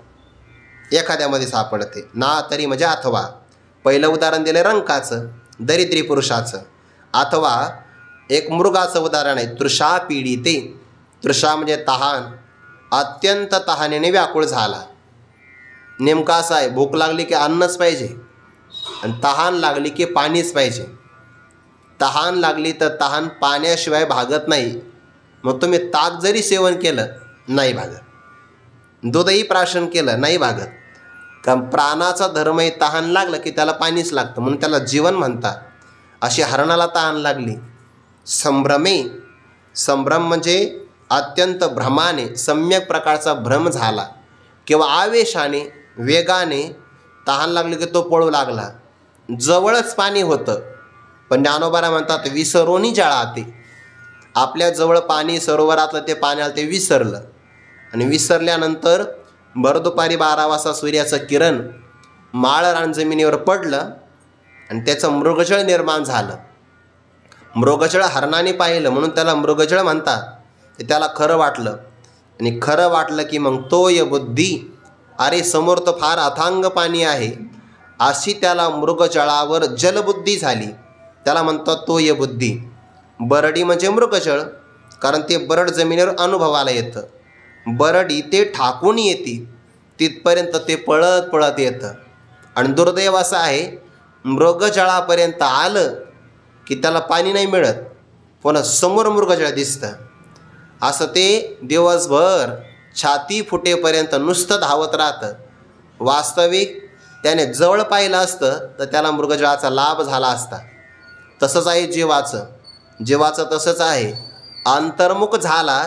एखाद्यामध्ये सापडते. ना तरी म्हणजे अथवा. पहिलं उदाहरण दिलं रंकाचं, दरिद्री पुरुषाचं. अथवा एक मृगाचं उदाहरण आहे, तृषा पीडिते. तृषा म्हणजे तहान, अत्यंत तहानेने व्याकुळ झाला. नेमका असं आहे, भूक लागली की अन्नच पाहिजे आणि तहान लागली की पाणीच पाहिजे. तहान लागली तर तहान पाण्याशिवाय भागत नाही. मग तुम्ही ताक जरी सेवन केलं नाही भागत, दूधही प्राशन केलं नाही भागत. कारण प्राणाचा धर्मही तहान लागलं की त्याला पाणीच लागतं, म्हणून त्याला जीवन म्हणतात. अशी हरणाला तहान लागली. संभ्रमे. संभ्रम म्हणजे अत्यंत भ्रमाने, सम्यक प्रकारचा भ्रम झाला किंवा आवेशाने, वेगाने तहान लागली की तो पळू लागला. जवळच पाणी होतं, पण ज्ञानोबाला म्हणतात विसरोनी जळाते. आपल्या जवळ पाणी सरोवरातलं ते पाण्याला ते विसरलं, आणि विसरल्यानंतर भर दुपारी 12 वाजता सूर्याचं किरण माळ रान जमिनीवर पडलं आणि त्याचं मृगजळ निर्माण झालं. मृगजळ हरणाने पाहिलं म्हणून त्याला मृगजळ म्हणतात. ते त्याला खरं वाटलं, आणि खरं वाटलं की मग तोय बुद्धी, अरे समोर तर फार अथांग पाणी आहे, अशी त्याला मृगजळावर जलबुद्धी झाली. त्याला म्हणतात तोय बुद्धी. बरडी म्हणजे मृगजळ, कारण ते बरड जमिनीवर अनुभवाला येतं. बरडी ते ठाकून येते, तिथपर्यंत ते पळत पळत येतं. आणि दुर्दैव असं आहे, मृगजळापर्यंत आलं की त्याला पाणी नाही मिळत, पुन्हा समोर मृगजळ दिसतं. असं ते दिवसभर छाती फुटेपर्यंत नुसतं धावत राहतं. वास्तविक त्याने जवळ पाहिलं असतं तर त्याला मृगजळाचा लाभ झाला असता. तसंच आहे जीवाचं. जीवाचं तसंच आहे. अंतर्मुख झाला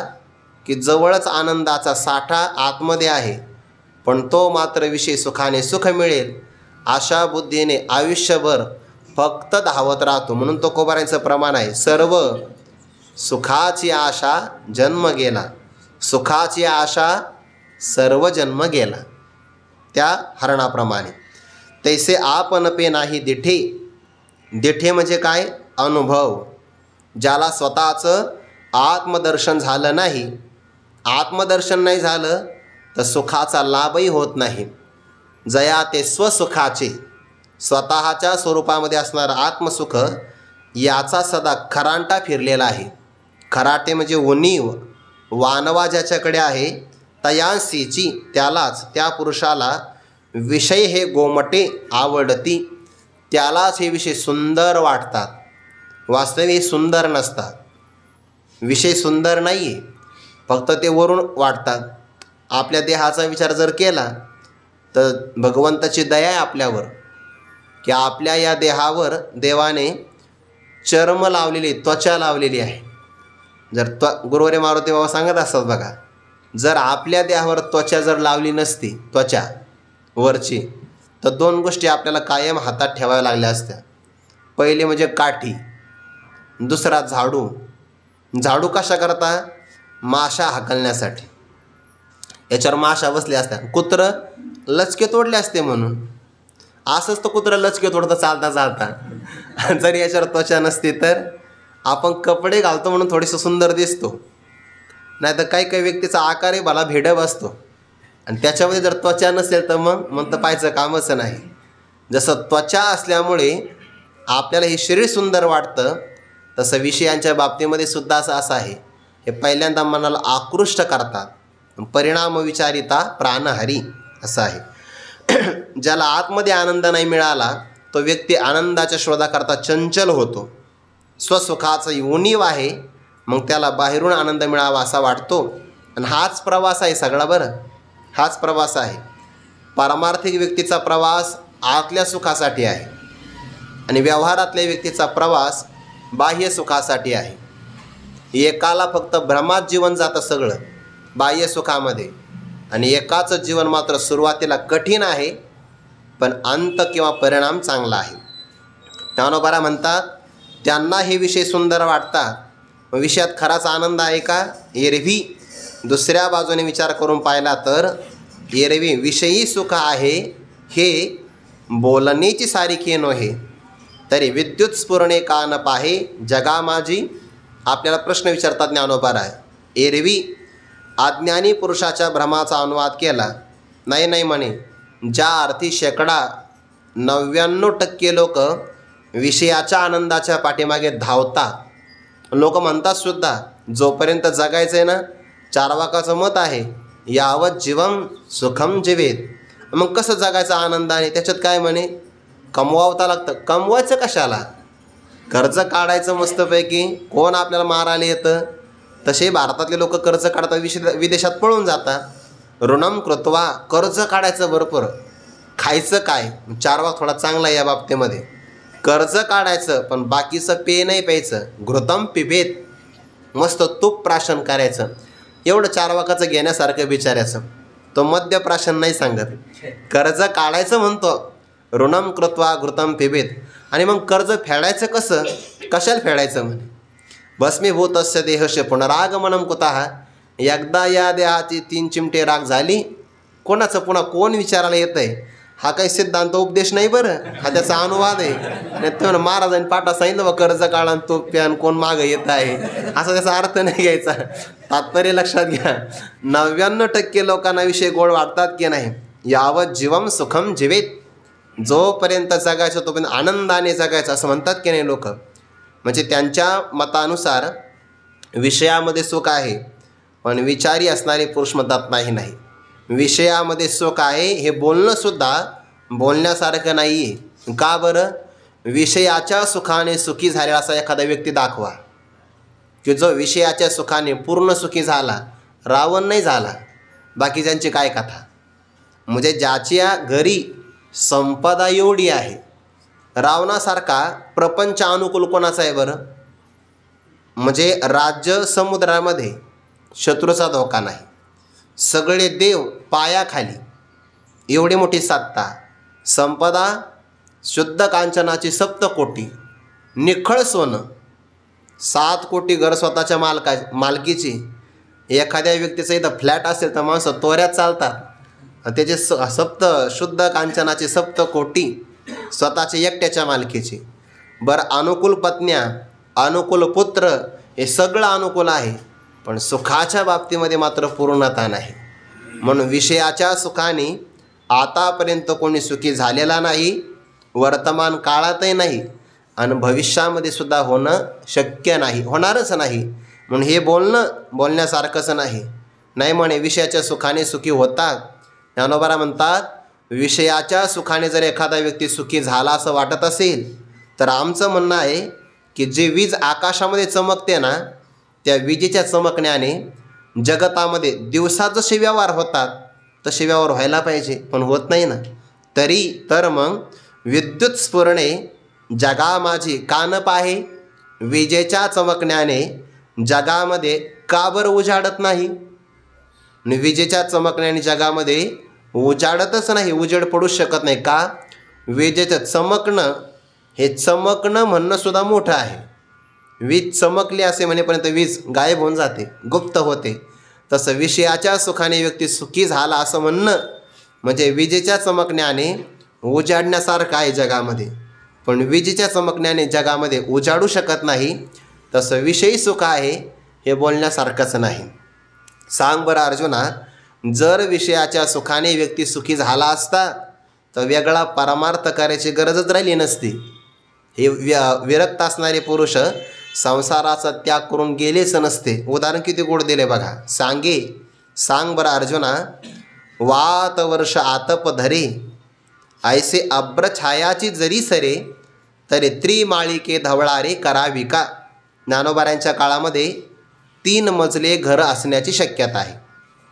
की जवळच आनंदाचा साठा आतमध्ये आहे, पण तो मात्र विषय सुखाने सुख मिळेल अशा बुद्धीने आयुष्यभर फक्त धावत राहतो. म्हणून तो कोबारांचं प्रमाण आहे, सर्व सुखाची आशा जन्म गेला, सुखाची आशा सर्व जन्म गेला. त्या हरणाप्रमाणे. तैसे आपण पे नाही दिठे. दिठे म्हणजे काय? अनुभव. ज्याला स्वतःचं आत्मदर्शन झालं नाही, आत्मदर्शन नाही झालं तर सुखाचा लाभही होत नाही. जया ते स्वसुखाचे, स्वतःच्या स्वरूपामध्ये असणारं आत्मसुख याचा सदा खरांटा फिरलेला आहे. खराटे म्हणजे उणीव, वानवा ज्याच्याकडे आहे तयांसीची, त्यालाच, त्या पुरुषाला विषय हे गोमटे आवडती, त्यालाच हे विषय सुंदर वाटतात. वास्तविक सुंदर नसतात. विषय सुंदर नाही आहे, फक्त ते वरून वाटतात. आपल्या देहाचा विचार जर केला तर भगवंताची दया आहे आपल्यावर, की आपल्या या देहावर देवाने चर्म लावलेली, त्वचा लावलेली आहे. जर गुरुवारी मारुती बाबा सांगत असतात बघा, जर आपल्या देहावर त्वचा जर लावली नसती, त्वचा वरची, तर 2 गोष्टी आपल्याला कायम हातात ठेवाव्या लागल्या असत्या. पहिले म्हणजे काठी, दुसरा झाडू. झाडू कशा करता? माशा हाकलण्यासाठी. याच्यावर माशा बसल्या असत्या, कुत्रं लचके तोडले असते म्हणून. असंच तर कुत्रं लचके तोडतं चालता चालता. जर याच्यावर त्वचा नसती तर आपण कपडे घालतो म्हणून थोडीसं सुंदर दिसतो, नाही तर काही काही व्यक्तीचा आकारही भला भेडब असतो, आणि त्याच्यामध्ये जर त्वचा नसेल तर मग तर पाहायचं कामच नाही. जसं त्वचा असल्यामुळे आपल्याला हे शरीर सुंदर वाटतं, तसं विषयांच्या बाबतीमध्ये सुद्धा असं आहे. हे पहिल्यांदा मनाला आकृष्ट करतात. परिणाम विचारिता प्राणहरी असं आहे. ज्याला आतमध्ये आनंद नाही मिळाला तो व्यक्ती आनंदाच्या शोधाकरता चंचल होतो. स्वसुखाचं उणीव आहे, मग त्याला बाहेरून आनंद मिळावा असा वाटतो. आणि हाच प्रवास आहे सगळा. बरं, हाच प्रवास आहे. पारमार्थिक व्यक्तीचा प्रवास आतल्या सुखासाठी आहे आणि व्यवहारातल्या व्यक्तीचा प्रवास बाह्य सुखासाठी आहे. एकाला फक्त भ्रमात जीवन जातं सगळं बाह्य सुखामध्ये, आणि एकाचं जीवन मात्र सुरुवातीला कठीण आहे पण अंत किंवा परिणाम चांगला आहे. ज्ञानोबा म्हणतात, त्यांना हे विषय सुंदर वाटतात, विषयात खराच आनंद आहे का? एरवी दुसऱ्या बाजूने विचार करून पाहिला तर एरवी विषयी सुख आहे हे बोलण्याची सारिखे नव्हे, तरी विद्युत स्फुरणे का न पाहे जगा माझी. आपल्याला प्रश्न विचारतात ज्ञानोबा राय. एरवी अज्ञानी पुरुषाच्या भ्रमाचा अनुवाद केला नाही म्हणे. ज्या अर्थी 99% लोक विषयाच्या आनंदाच्या पाठीमागे धावतात. लोक म्हणतात सुद्धा, जोपर्यंत जगायचं आहे ना, चार्वाकाचं मत आहे, यावत जीवम सुखम जीवेत. मग कसं जगायचं आनंदाने? त्याच्यात काय म्हणे, कमवावता लागतं. कमवायचं कशाला? कर्ज काढायचं मस्तपैकी. कोण आपल्याला मारायला येतं? तसे भारतातले लोक कर्ज काढतात, विदेशात पळून जातात. ऋणम कृत्वा, कर्ज काढायचं भरपूर. खायचं काय? चारवाक थोडा चांगला या बाबतीमध्ये. कर्ज काढायचं पण बाकीचं पेय नाही प्यायचं. घृतम पिबेत, मस्त तूप प्राशन करायचं. एवढं चारवाकाचं घेण्यासारखं बिचारायचं. तो मद्य प्राशन नाही सांगत, कर्ज काढायचं म्हणतो. ऋणम कृत्वा घृतम पिबेत. आणि मग कर्ज फेडायचं कसं? कशाला फेडायचं म्हणे? भस्मीभूतस्य देहस्य पुनरागमनम कुतः. एकदा या देहाची 3 चिमटे राग झाली, कोणाचं पुन्हा कोण विचारायला येतं आहे? हा काही सिद्धांत उपदेश नाही बरं, हा त्याचा अनुवाद आहे. नाही तर महाराजांनी पाठा सांगितलं बा, कर्ज काढा तो प्यान कोण मागं येत आहे, असा त्याचा अर्थ नाही घ्यायचा. तात्पर्य लक्षात घ्या. 99% लोकांना विषय गोड वाटतात की नाही. यावत जीवम सुखम जीवेत, जोपर्यंत जगायचं तोपर्यंत आनंदाने जगायचं असं म्हणतात की नाही लोक. म्हणजे त्यांच्या मतानुसार विषयामध्ये सुख आहे, पण विचारी असणारे पुरुष म्हणतात नाही, विषयामध्ये सुख आहे हे बोलणंसुद्धा बोलण्यासारखं नाही आहे. का बरं? विषयाच्या सुखाने सुखी झालेला असा एखादा व्यक्ती दाखवा की जो विषयाच्या सुखाने पूर्ण सुखी झाला, रावण नाही झाला. बाकीच्यांची काय कथा? म्हणजे ज्याच्या घरी संपदा एवढी आहे, रावणासारखा प्रपंच अनुकूल कोणाचा आहे बरं? म्हणजे राज्य समुद्रामध्ये शत्रूचा धोका नाही, सगळे देव पायाखाली, एवढी मोठी सत्ता, संपदा, शुद्ध कांचनाची 7 कोटी, निखळ सोनं, 7 कोटी घर स्वतःच्या मालकीची. एखाद्या व्यक्तीचं इथं फ्लॅट असेल तर माणसं तोऱ्यात चालतात. त्याचे शुद्ध कांचनाचे 7 कोटी स्वतःचे एकट्याच्या मालकीची. बरं, अनुकूल पत्न्या, अनुकूल पुत्र, हे सगळं अनुकूल आहे, पण सुखाच्या बाबतीमध्ये मात्र पूर्णता नाही. म्हणून विषयाच्या सुखाने आतापर्यंत कोणी सुखी झालेला नाही, वर्तमान काळातही नाही, आणि भविष्यामध्ये सुद्धा होणं शक्य नाही, होणारच नाही. म्हणून हे बोलण्यासारखंच नाही म्हणे. विषयाच्या सुखाने सुखी होतात. ज्ञानोबा म्हणतात, विषयाच्या सुखाने जर एखादा व्यक्ती सुखी झाला असं वाटत असेल तर आमचं म्हणणं आहे की जी वीज आकाशामध्ये चमकते ना, त्या विजेच्या चमकण्याने जगतामध्ये दिवसात जसे व्यवहार होतात तसे व्यवहार व्हायला पाहिजे, पण होत नाही ना. तर मग विद्युत स्फुरणे जगा माझी का न पाहे. विजेच्या चमकण्याने जगामध्ये का बरं उजाडत नाही? विजेच्या चमकण्याने जगामध्ये उजाडतच नाही, उजेड पडूच शकत नाही. का? विजेचं चमकणं, हे चमकणं म्हणणं सुद्धा मोठं आहे. वीज चमकली असे म्हणेपर्यंत वीज गायब होऊन जाते, गुप्त होते. तसं विषयाच्या सुखाने व्यक्ती सुखी झाला असं म्हणणं म्हणजे विजेच्या चमकण्याने उजाडण्यासारखं आहे जगामध्ये, पण विजेच्या चमकण्याने जगामध्ये उजाडू शकत नाही. तसं विषयी सुख आहे हे बोलण्यासारखंच नाही. सांग बरं अर्जुना, जर विषयाच्या सुखाने व्यक्ती सुखी झाला असता तर वेगळा परमार्थ करायची गरजच राहिली नसती. हे विरक्त असणारे पुरुष संसाराचा त्याग करून गेलेच नसते. उदाहरण किती गोड दिले बघा. सांगे सांग बरं अर्जुना, वात वर्ष आतप धरे, ऐसे अभ्र छायाची जरी सरे, तरी त्रिमाळिके धवळारे करावी का. ज्ञानोबाऱ्यांच्या काळामध्ये 3 मजले घरं असण्याची शक्यता आहे,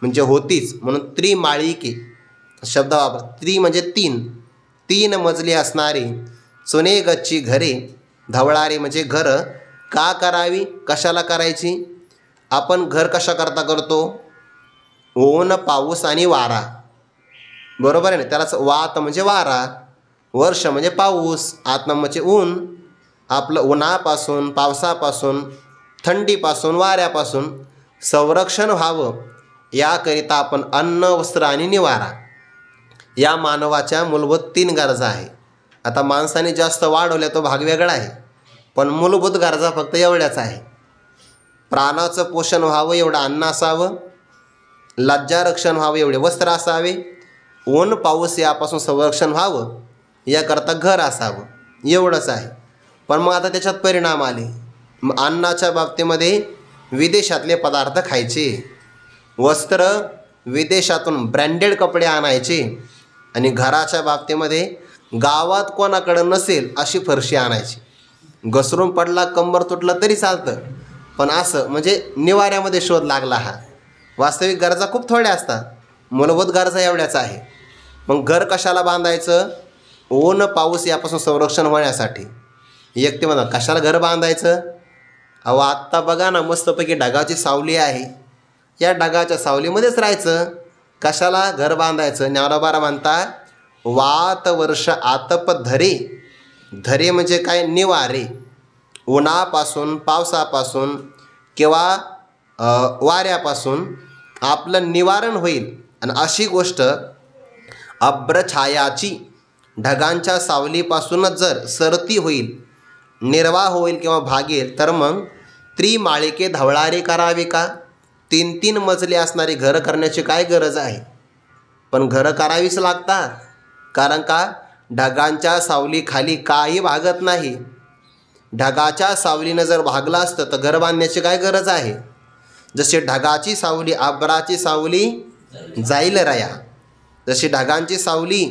म्हणजे होतीच, म्हणून त्रिमाळिके शब्द वापर. त्रि म्हणजे 3 मजले असणारी चुने गच्ची घरे, धवळारे म्हणजे घरं. का करावी, कशाला करायची. आपण घर कशा करता करतो, ऊन पाऊस आणि वारा, बरोबर आहे ना. त्यालाच वात म्हणजे वारा, वर्ष म्हणजे पाऊस, आत्म म्हणजे ऊन. आपलं उन्हापासून, पावसापासून, थंडीपासून, वाऱ्यापासून संरक्षण व्हावं याकरिता आपण अन्न, वस्त्र आणि निवारा या मानवाच्या मूलभूत 3 गरजा आहे. आता माणसाने जास्त वाढवल्या तो भाग वेगळा आहे, पण मूलभूत गरजा फक्त एवढ्याच आहे. प्राणाचं पोषण व्हावं एवढं अन्न असावं, लज्जारक्षण व्हावं एवढे वस्त्र असावे, ऊन पाऊस यापासून संरक्षण व्हावं याकरता घर असावं, एवढंच आहे. पण मग आता त्याच्यात परिणाम आले. अन्नाच्या बाबतीमध्ये विदेशातले पदार्थ खायचे, वस्त्र विदेशातून ब्रँडेड कपडे आणायचे, आणि घराच्या बाबतीमध्ये गावात कोणाकडं नसेल अशी फरशी आणायची. घसरून पडला, कंबर तुटलं तरी चालतं, पण असं म्हणजे निवाऱ्यामध्ये शोध लागला हा. वास्तविक गरजा खूप थोड्या असतात, मूलभूत गरजा एवढ्याच आहे. मग घर कशाला बांधायचं, ऊन पाऊस यापासून संरक्षण होण्यासाठी. एक ते म्हणा कशाला घर बांधायचं. अहो आत्ता बघा ना, मस्तपैकी ढगाची सावली आहे, या ढगाच्या सावलीमध्येच राहायचं, कशाला घर बांधायचं. ज्ञानोबा म्हणता वात वर्ष आतप धरे, धरे म्हणजे काय, निवारे. उन्हापासून, पावसापासून किंवा वाऱ्यापासून आपलं निवारण होईल. आणि अशी गोष्ट अभ्रछायाची, ढगांच्या सावलीपासूनच जर सरती होईल, निर्वाह होईल किंवा भागेल, तर मग त्रिमाळिके धवळारे करावे का. 3 मजले असणारी घरं करण्याची काय गरज आहे. पण घरं करावीच लागतात, कारण का ढगांच्या सावलीखाली काही भागत नाही. ढगाच्या सावलीनं जर भागलं असतं तर घर बांधण्याची काय गरज आहे. जशी ढगाची सावली, अभ्राची सावली जाईल रया, जशी ढगांची सावली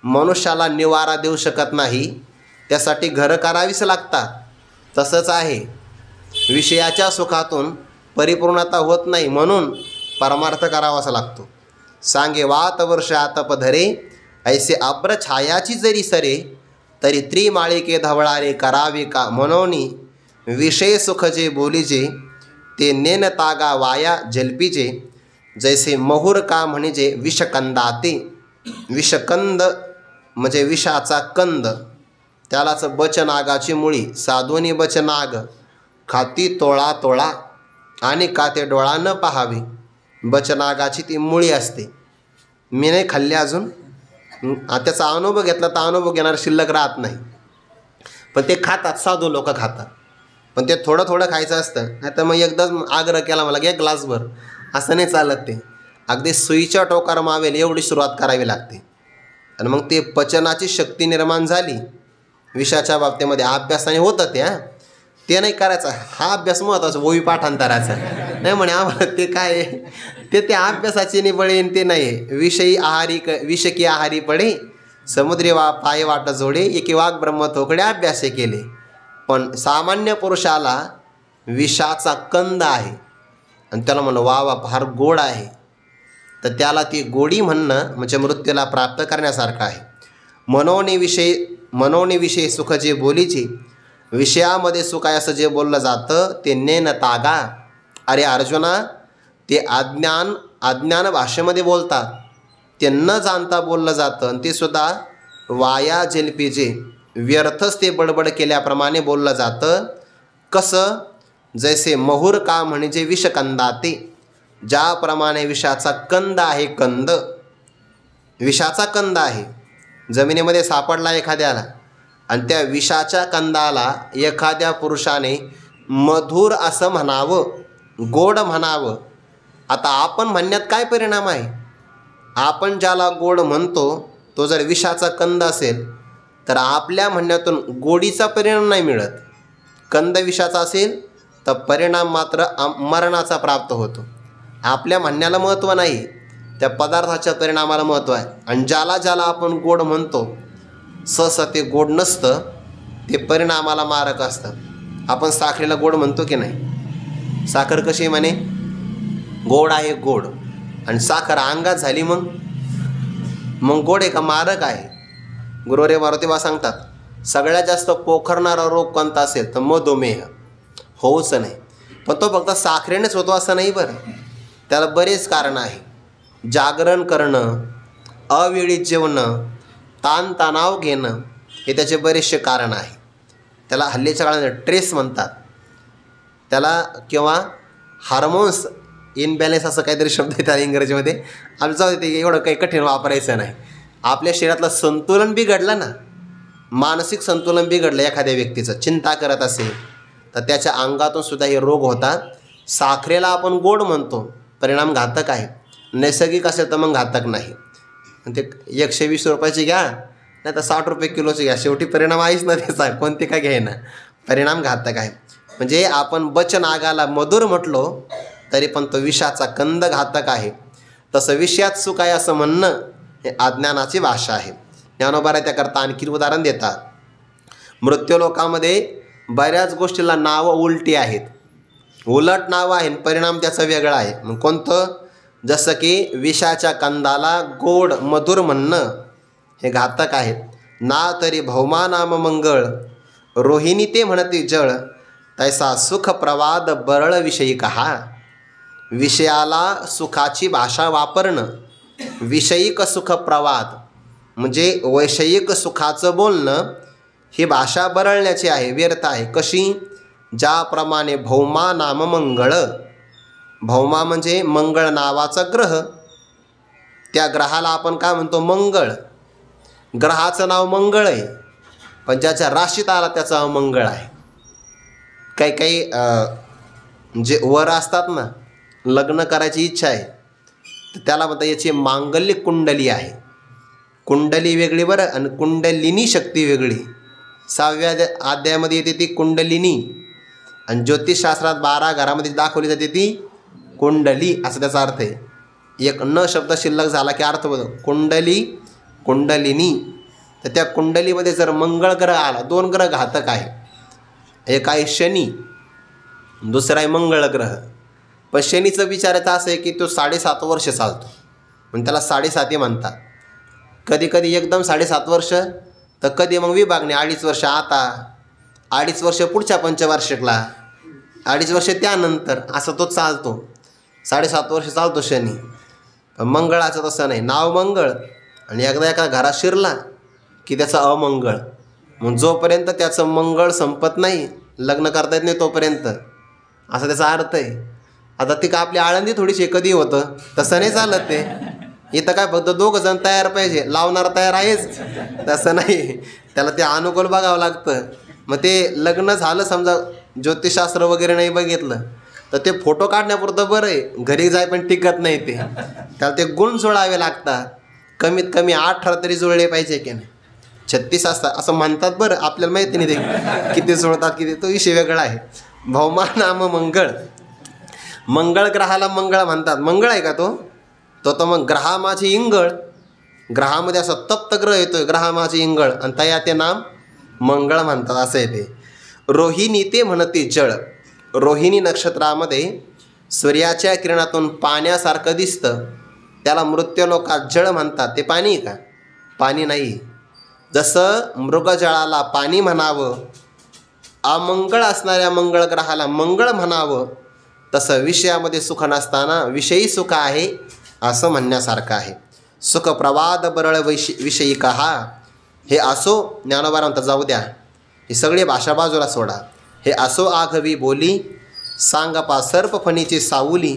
मनुष्याला निवारा देऊ शकत नाही, त्यासाठी घरं करावीच लागतात. तसंच आहे, विषयाच्या सुखातून परिपूर्णता होत नाही, म्हणून परमार्थ करावाच लागतो. सांगे वात वर्ष आतप धरे, ऐसे अभ्र छायाची जरी सरे, तरी त्रिमाळिके धवळारे करावे का. म्हणून विषय सुख जे बोलीजे, ते नेन तागा वाया जल्पीजे, जैसे महुर का म्हणजे विषकंदाते. विषकंद म्हणजे विषाचा कंद, त्यालाच बचनागाची मुळी. साधुनी बचनाग खाती तोळा तोळा, आणि का ते डोळा न पाहावे. बचनागाची ती मुळी असते. मी नाही खाल्ली अजून, त्याचा अनुभव घेतला तर अनुभव घेणार शिल्लक राहत नाही. पण ते खातात, साधू लोक खातात, पण ते थोडं थोडं खायचं असतं. नाही तर मग एकदाच आग्रह केला मला घे ग्लासभर, असं नाही चालत. ते अगदी सुईच्या टोकार मावेल एवढी सुरुवात करावी लागते. आणि मग ते पचनाची शक्ती निर्माण झाली. विषयाच्या बाबतीमध्ये अभ्यासाने होतं ते नाही करायचं. हा अभ्यास महत्त्वाचा, ओवी पाठांतराचा नाही म्हणे आम्हाला. ते काय ते अभ्यासाची नाही बळेन, ते नाही. विषयी आहारी विषकी आहारी पडे, समुद्री पाय वाट जोडे, एके वाघ ब्रह्म थोकडे अभ्यासे केले. पण सामान्य पुरुषाला विषाचा कंद आहे आणि त्याला म्हणलं वा फार गोड आहे, तर त्याला ती गोडी म्हणणं म्हणजे मृत्यूला प्राप्त करण्यासारखं आहे. मनोनिविषयी सुख जे बोलीचे, विषयामध्ये सुख आहे असं जे बोललं जातं ते नेन तागा. अरे अर्जुना, ते अज्ञान भाषेमध्ये बोलतात, ते न जाणता बोललं जातं, आणि ते सुद्धा वाया जल्पीजे, व्यर्थच ते बडबड केल्याप्रमाणे बोललं जातं. कसं, जैसे महुर का म्हणजे विषकंदाते, ज्याप्रमाणे विषाचा कंद आहे. कंद विषाचा कंद आहे, जमिनीमध्ये सापडला एखाद्याला, आणि त्या विषाच्या कंदाला एखाद्या पुरुषाने मधुर असं म्हणावं, गोड म्हणावं. आता आपण म्हणण्यात काय परिणाम आहे. आपण ज्याला गोड म्हणतो तो जर विषाचा कंद असेल तर आपल्या म्हणण्यातून गोडीचा परिणाम नाही मिळत. कंद विषाचा असेल तर परिणाम मात्र मरणाचा प्राप्त होतो. आपल्या म्हणण्याला महत्त्व नाही, त्या पदार्थाच्या परिणामाला महत्त्व आहे. आणि ज्याला ज्याला आपण गोड म्हणतो सहसा ते गोड नसतं, ते परिणामाला मारक असतं. आपण साखरेला गोड म्हणतो की नाही? साखर कशी म्हणे? गोड आहे गोड. आणि साखर अंगात झाली मग गोड आहे का मारक आहे? गुरुवारी मारुतीबा सांगतात सगळ्यात जास्त पोखरणारा रोग कोणता असेल तर मधुमेह. होऊच नाही. पण तो फक्त साखरेनेच होतो असं नाही बरं. त्याला बरेच कारणं आहे. जागरण करणं, अवेळी जेवणं, ताणतणाव घेणं, हे त्याचे बरेचसे कारण आहे. त्याला हल्लीच्या काळात ट्रेस म्हणतात त्याला, किंवा हार्मोन्स इनबॅलेन्स असं काहीतरी शब्द येतात इंग्रजीमध्ये. आमचं ते एवढं काही कठीण वापरायचं नाही. आपल्या शरीरातलं संतुलन बिघडलं ना, मानसिक संतुलन बिघडलं एखाद्या व्यक्तीचं, चिंता करत असेल तर त्याच्या अंगातून सुद्धा हे रोग होतात. साखरेला आपण गोड म्हणतो, परिणाम घातक आहे. नैसर्गिक असेल तर मग घातक नाही. ते 120 रुपयाची घ्या नाही तर 60 रुपये किलोची घ्या, शेवटी परिणाम आहेच ना त्याचा. कोणते काय घ्यायना, परिणाम घातक आहे. म्हणजे आपण बचनागाला मधुर म्हटलो तरी पण तो विषाचा कंद घातक आहे. तसं विषयात सुख आहे असं म्हणणं हे अज्ञानाची भाषा आहे. ज्ञानोबा त्याकरता आणखी उदाहरण देतात. मृत्यूलोकामध्ये बऱ्याच गोष्टीला नावं उलटी आहेत, उलट नावं आहे, परिणाम त्याचा वेगळा आहे. मग कोणतं? जसं की विषाच्या कंदाला गोड मधुर म्हणणं हे घातक आहे. ना तरी भौमा नाम मंगळ, रोहिणी ते म्हणती जळ, तैसा सुख प्रवाद बरळ विषयी कहा. विषयाला सुखाची भाषा वापरणं, विषयिक सुख प्रवाद म्हणजे वैषयिक सुखाचं बोलणं, ही भाषा बरळण्याची आहे, व्यर्थ आहे. कशी? ज्याप्रमाणे भौमा नाम मंगळ, भौमा म्हणजे मंगळ नावाचा ग्रह, त्या ग्रहाला आपण काय म्हणतो? मंगळ. ग्रहाचं नाव मंगळ आहे, पण ज्याच्या राशीत आला त्याचं नाव मंगळ आहे. काही काही जे वर असतात ना, लग्न करायची इच्छा आहे तर त्याला म्हणतात याची मांगल्य कुंडली आहे. कुंडली वेगळी बरं, आणि कुंडलिनी शक्ती वेगळी. 6व्या अध्यायामध्ये येते ती कुंडलिनी, आणि ज्योतिषशास्त्रात 12 घरामध्ये दाखवली जाते ती कुंडली, असं त्याचा अर्थ आहे. एक न शब्द शिल्लक झाला की अर्थ बदल. कुंडली, कुंडलिनी. तर त्या कुंडलीमध्ये जर मंगळ ग्रह आला, 2 ग्रह घातक आहे. एक आहे शनी, दुसरा आहे मंगळ ग्रह. पण शनीचं विचारायचं असं आहे की तो 7.5 वर्ष चालतो, म्हणून त्याला 7.5 म्हणतात. कधी कधी एकदम 7.5 वर्ष, तर कधी मग विभागणे 2.5 वर्ष आता, 2.5 वर्ष पुढच्या पंचवार्षिकला, 2.5 वर्ष त्यानंतर, असं तो चालतो. 7.5 वर्ष चालतो शनी. पण मंगळाचं तसं नाही, नाव मंगळ, आणि एकदा एका घरात शिरला की त्याचं अमंगळ. मग जोपर्यंत त्याचं मंगळ संपत नाही, लग्न करता येत नाही तोपर्यंत, असा त्याचा अर्थ आहे. आता ती का आपली आळंदी थोडीशी कधी होतं, तसं नाही चालत ते. इथं काय फक्त 2 जण तयार पाहिजे, लावणारा तयार आहेच, तसं नाही. त्याला ते अनुकूल बघावं लागतं. मग ते लग्न झालं समजा, ज्योतिषशास्त्र वगैरे नाही बघितलं तर ते फोटो काढण्यापुरतं बरं आहे, घरी जाय पण टिकत नाही ते. त्याला ते गुण जुळावे लागतात. कमीत कमी 18 तरी जुळले पाहिजे की नाही. 36 असतात असं म्हणतात बरं, आपल्याला माहिती नाही ते किती जुळतात किती, तो विषय वेगळा आहे. भौमा नाम मंगळ, मंगळ ग्रहाला मंगळ म्हणतात. मंगळ आहे का तो? तो मग ग्रहा माझी इंगळ. ग्रहामध्ये असा तप्त ग्रह येतोय, ग्रहा माझी इंगळ, आणि तया ते नाम मंगळ म्हणतात, असं येते. रोहिणी ते म्हणते जळ. रोहिणी नक्षत्रामध्ये सूर्याच्या किरणातून पाण्यासारखं दिसतं, त्याला मृत्यूलोकात जळ म्हणतात. ते पाणी का? पाणी नाही. जसं मृगजळाला पाणी म्हणावं, अमंगळ असणाऱ्या मंगळ ग्रहाला मंगळ म्हणावं, तसं विषयामध्ये सुख नसताना विषयी सुख आहे असं म्हणण्यासारखं आहे. सुख प्रवाद बरळ विषयी कहा. हे असो, ज्ञानोबा म्हणतात जाऊ द्या, ही सगळी भाषा बाजूला सोडा. हे असो आघवी बोली, सांगपा सर्प फणीची सावली,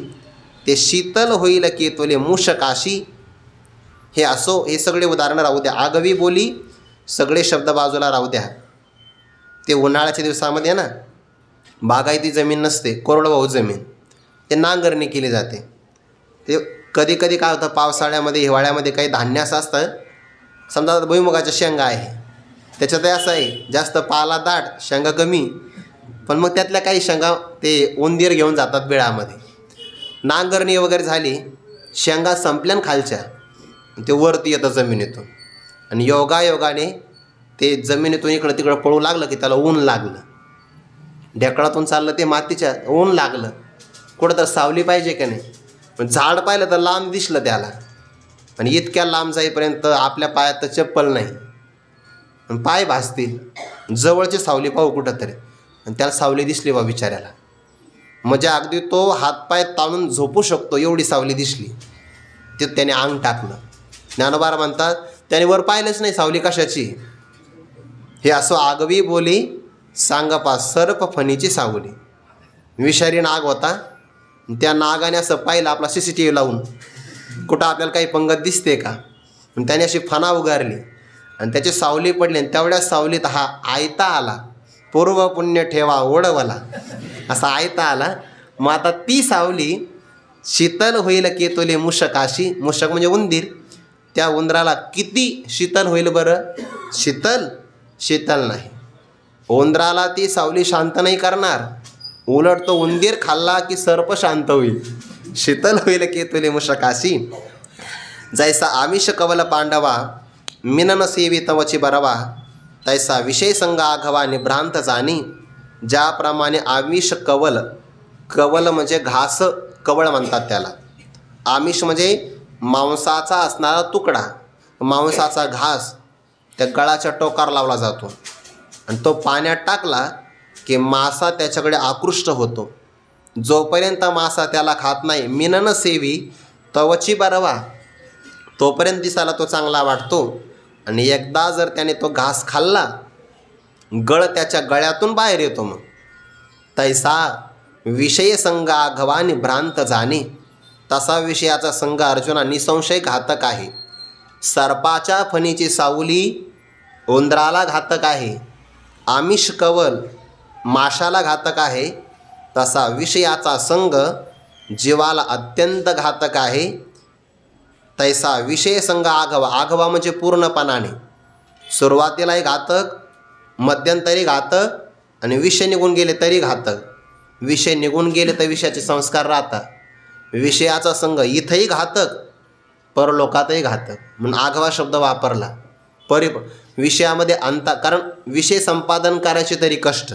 ते शीतल होईल की तोले मूषकाशी. हे असो, हे सगळे उदाहरणं राहू द्या. आगवी बोली, सगळे शब्द बाजूला राहू द्या. ते उन्हाळ्याच्या दिवसामध्ये ना, बागायती जमीन नसते, कोरडवाहू जमीन, ते नांगरणी केली जाते. ते कधी कधी काय होतं, पावसाळ्यामध्ये हिवाळ्यामध्ये काही धान्य असं असतं, समजा भुईमुगाच्या शेंगा आहे, त्याच्यात असं आहे जास्त पाला दाट, शेंगा कमी, पण मग त्यातल्या काही शेंगा ते उंदीर घेऊन जातात बिळामध्ये. नांगरणी वगैरे झाली, शेंगा संपल्यान खालच्या, ते वरती येतं जमिनीतून, आणि योगायोगाने ते जमिनीतून इकडं तिकडं पळू लागलं की त्याला ऊन लागलं. ढेकळातून चाललं ते मातीच्या, ऊन लागलं. कुठं तर सावली पाहिजे का नाही. पण झाड पाहिलं तर लांब दिसलं त्याला, आणि इतक्या लांब जाईपर्यंत आपल्या पायात तर चप्पल नाही, पाय भासतील. जवळची सावली पाहू कुठं तरी, आणि त्याला सावली दिसली बा बिचाऱ्याला. म्हणजे अगदी तो हातपाय ताणून झोपू शकतो एवढी सावली दिसली. ते त्याने अंग टाकलं. ज्ञानोबा म्हणतात त्याने वर पाहिलंच नाही सावली कशाची. हे असं आगवी बोली सांगपा सर्प फणीची सावली. विषारी नाग होता. त्या नागाने असं पाहिलं आपला CCTV लावून, कुठं आपल्याला काही पंगत दिसते का. त्याने अशी फणा उगारली आणि त्याची सावली पडली, आणि तेवढ्या सावलीत हा आयता आला. पूर्व पुण्य ठेवा ओढवला, असा आयता आला. मग आता ती सावली शीतल होईल केतोले मूषकाशी. मूषक म्हणजे उंदीर. त्या उंदराला किती शीतल होईल बरं. शीतल नाही. उंदराला ती सावली शांत नाही करणार. उलट तो उंदीर खाल्ला की सर्प शांत होईल. शीतल होईल केतोले मूषकाशी. जैसा आमिष कवल पांडवा मिनन सेवी तवची बरवा. तैसा विषय संग आघवा निभ्रांत जाणी. ज्याप्रमाणे आमिष कवल म्हणजे घास, कवळ म्हणतात त्याला. आमिष म्हणजे मांसाचा असणारा तुकडा, मांसाचा घास त्या गळाच्या टोकावर लावला जातो, आणि तो पाण्यात टाकला की मासा त्याच्याकडे आकृष्ट होतो. जोपर्यंत मासा त्याला खात नाही, मिनन सेवी तवची बरवा, तोपर्यंत दिसायला तो चांगला वाटतो. आणि एकदा जर त्याने तो घास खाल्ला, गळ त्याच्या गळ्यातून बाहेर येतो. मग तैसा विषय संग आघवानी भ्रांत जाणे. तसा विषयाचा संग अर्जुना निसंशय घातक आहे. सर्पाच्या फणीची सावली उंदराला घातक आहे. आमिष कवल माशाला घातक आहे. तसा विषयाचा संग जीवाला अत्यंत घातक आहे. तैसा विषय संग आघवा म्हणजे पूर्णपणाने. सुरुवातीलाही घातक, मध्यंतरी घातक, आणि विषय निघून गेले तरी घातक. विषय निघून गेले तर विषयाचे संस्कार राहतात. विषयाचा संग इथंही घातक, परलोकातही घातक, म्हणून आघवा शब्द वापरला. विषयामध्ये अंता, कारण विषय संपादन करायचे तरी कष्ट.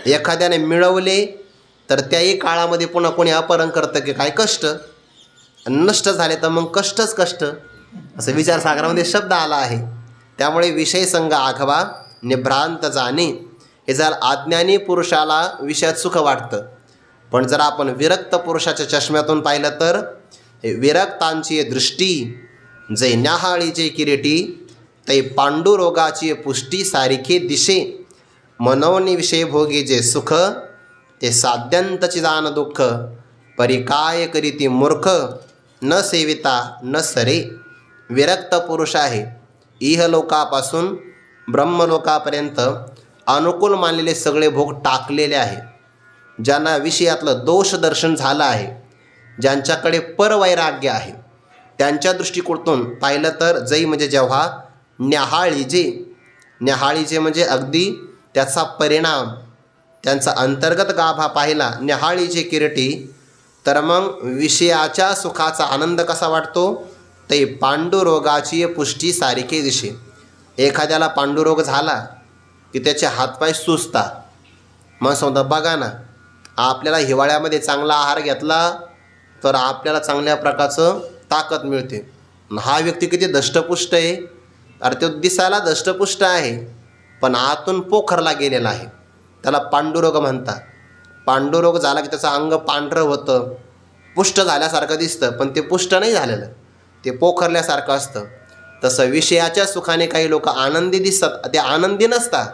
एखाद्याने मिळवले तर त्याही काळामध्ये पुन्हा कोणी अपहरण करतं की काय कष्ट. नष्ट झाले तर मग कष्टच कष्ट, असं विचारसागरामध्ये शब्द आला आहे. त्यामुळे विषय संग आघवा निभ्रांत जाणे. हे जर अज्ञानी पुरुषाला विषयात सुख वाटतं, पण जर आपण विरक्त पुरुषाच्या चष्म्यातून पाहिलं तर विरक्तांची दृष्टी जे न्याहाळीचे किरीटी. तै पांडुरोगाची पुष्टी सारिखे दिशे. मनोनी विषय भोगी जे सुख ते साध्यंतची जाण दुःख. परिकाय करीती मूर्ख न सेविता न सरे. विरक्त पुरुष आहे. इहलोकापासून ब्रह्मलोकापर्यंत अनुकूल मानलेले सगळे भोग टाकलेले आहे. ज्यांना विषयातलं दोष दर्शन झालं आहे, ज्यांच्याकडे परवैराग्य आहे, त्यांच्या दृष्टिकोनातून पाहिलं तर जै म्हणजे जेव्हा न्याहाळीजे म्हणजे अगदी त्याचा परिणाम, त्यांचा अंतर्गत गाभा पाहिला न्याहाळीचे किरटी, तर मग विषयाच्या सुखाचा आनंद कसा वाटतो. ते पांडुरोगाची पुष्टी सारिखे दिशे. एखाद्याला पांडुरोग झाला की त्याचे हातपाय सुजतात. मग समजा बघा ना, आपल्याला हिवाळ्यामध्ये चांगला आहार घेतला तर आपल्याला चांगल्या प्रकारचं ताकद मिळते. हा व्यक्ती किती दष्टपुष्ट आहे. अरे तो दिसायला दष्टपुष्ट आहे, पण आतून पोखरला गेलेला आहे. त्याला पांडुरोग म्हणतात. पांडुरोग झाला की त्याचं अंग पांढरं होतं, पुष्ट झाल्यासारखं दिसतं, पण ते पुष्ट नाही झालेलं, ते पोखरल्यासारखं असतं. तसं विषयाच्या सुखाने काही लोक आनंदी दिसतात, ते आनंदी नसतात,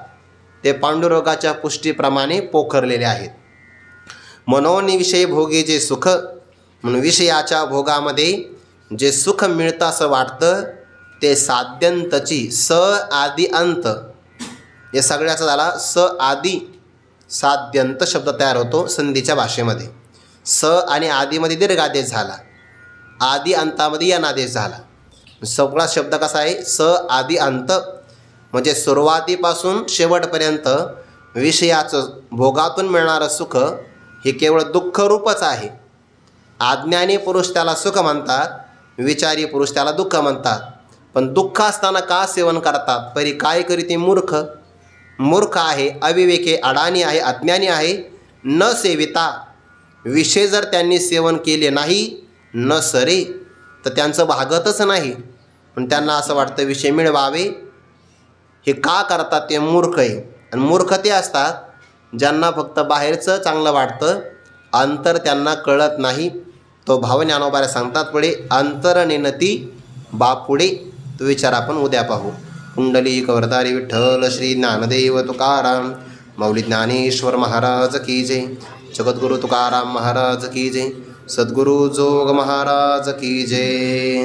ते पांडुरोगाच्या पुष्टीप्रमाणे पोखरलेले आहेत. मनोनी विषय भोगे जे सुख, म्हणून विषयाच्या भोगामध्ये जे सुख मिळतं असं वाटतं ते साध्यंतची स आदी अंत. हे सगळ्याचा झाला स आदी साध्यंत शब्द तयार होतो संधीच्या भाषेमध्ये. स आणि आदीमध्ये दीर्घादेश झाला, आदी अंतामध्ये यनादेश झाला. सगळा शब्द कसा आहे, स आदी अंत म्हणजे सुरुवातीपासून शेवटपर्यंत विषयाचं भोगातून मिळणारं सुख हे केवळ दुःखरूपच आहे. अज्ञानी पुरुष त्याला सुख म्हणतात, विचारी पुरुष त्याला दुःख म्हणतात. पण दुःख असताना का सेवन करतात? परी काय करीते मूर्ख. मूर्ख आहे, अविवेकी, अडाणी आहे, अज्ञानी आहे. न सेविता, विषय जर त्यांनी सेवन केले नाही न सरे तर त्यांचं भागतच नाही. पण त्यांना असं वाटतं विषय मिळवावे. हे का करतात? ते मूर्ख आहे. आणि मूर्ख ते असतात ज्यांना फक्त बाहेरचं चांगलं वाटतं, अंतर त्यांना कळत नाही. तो भाव ज्ञानोबाला सांगतात पुढे, अंतरनेनती बापुढे. तो विचार आपण उद्या पाहू. पुंडलिक वरदारी विठ्ठल श्री ज्ञानदेव तुकाराम मौली ज्ञानेश्वर महाराज की जय. जगद्गुरु तुकाराम महाराज की जय. सद्गुरु जोग महाराज की जय.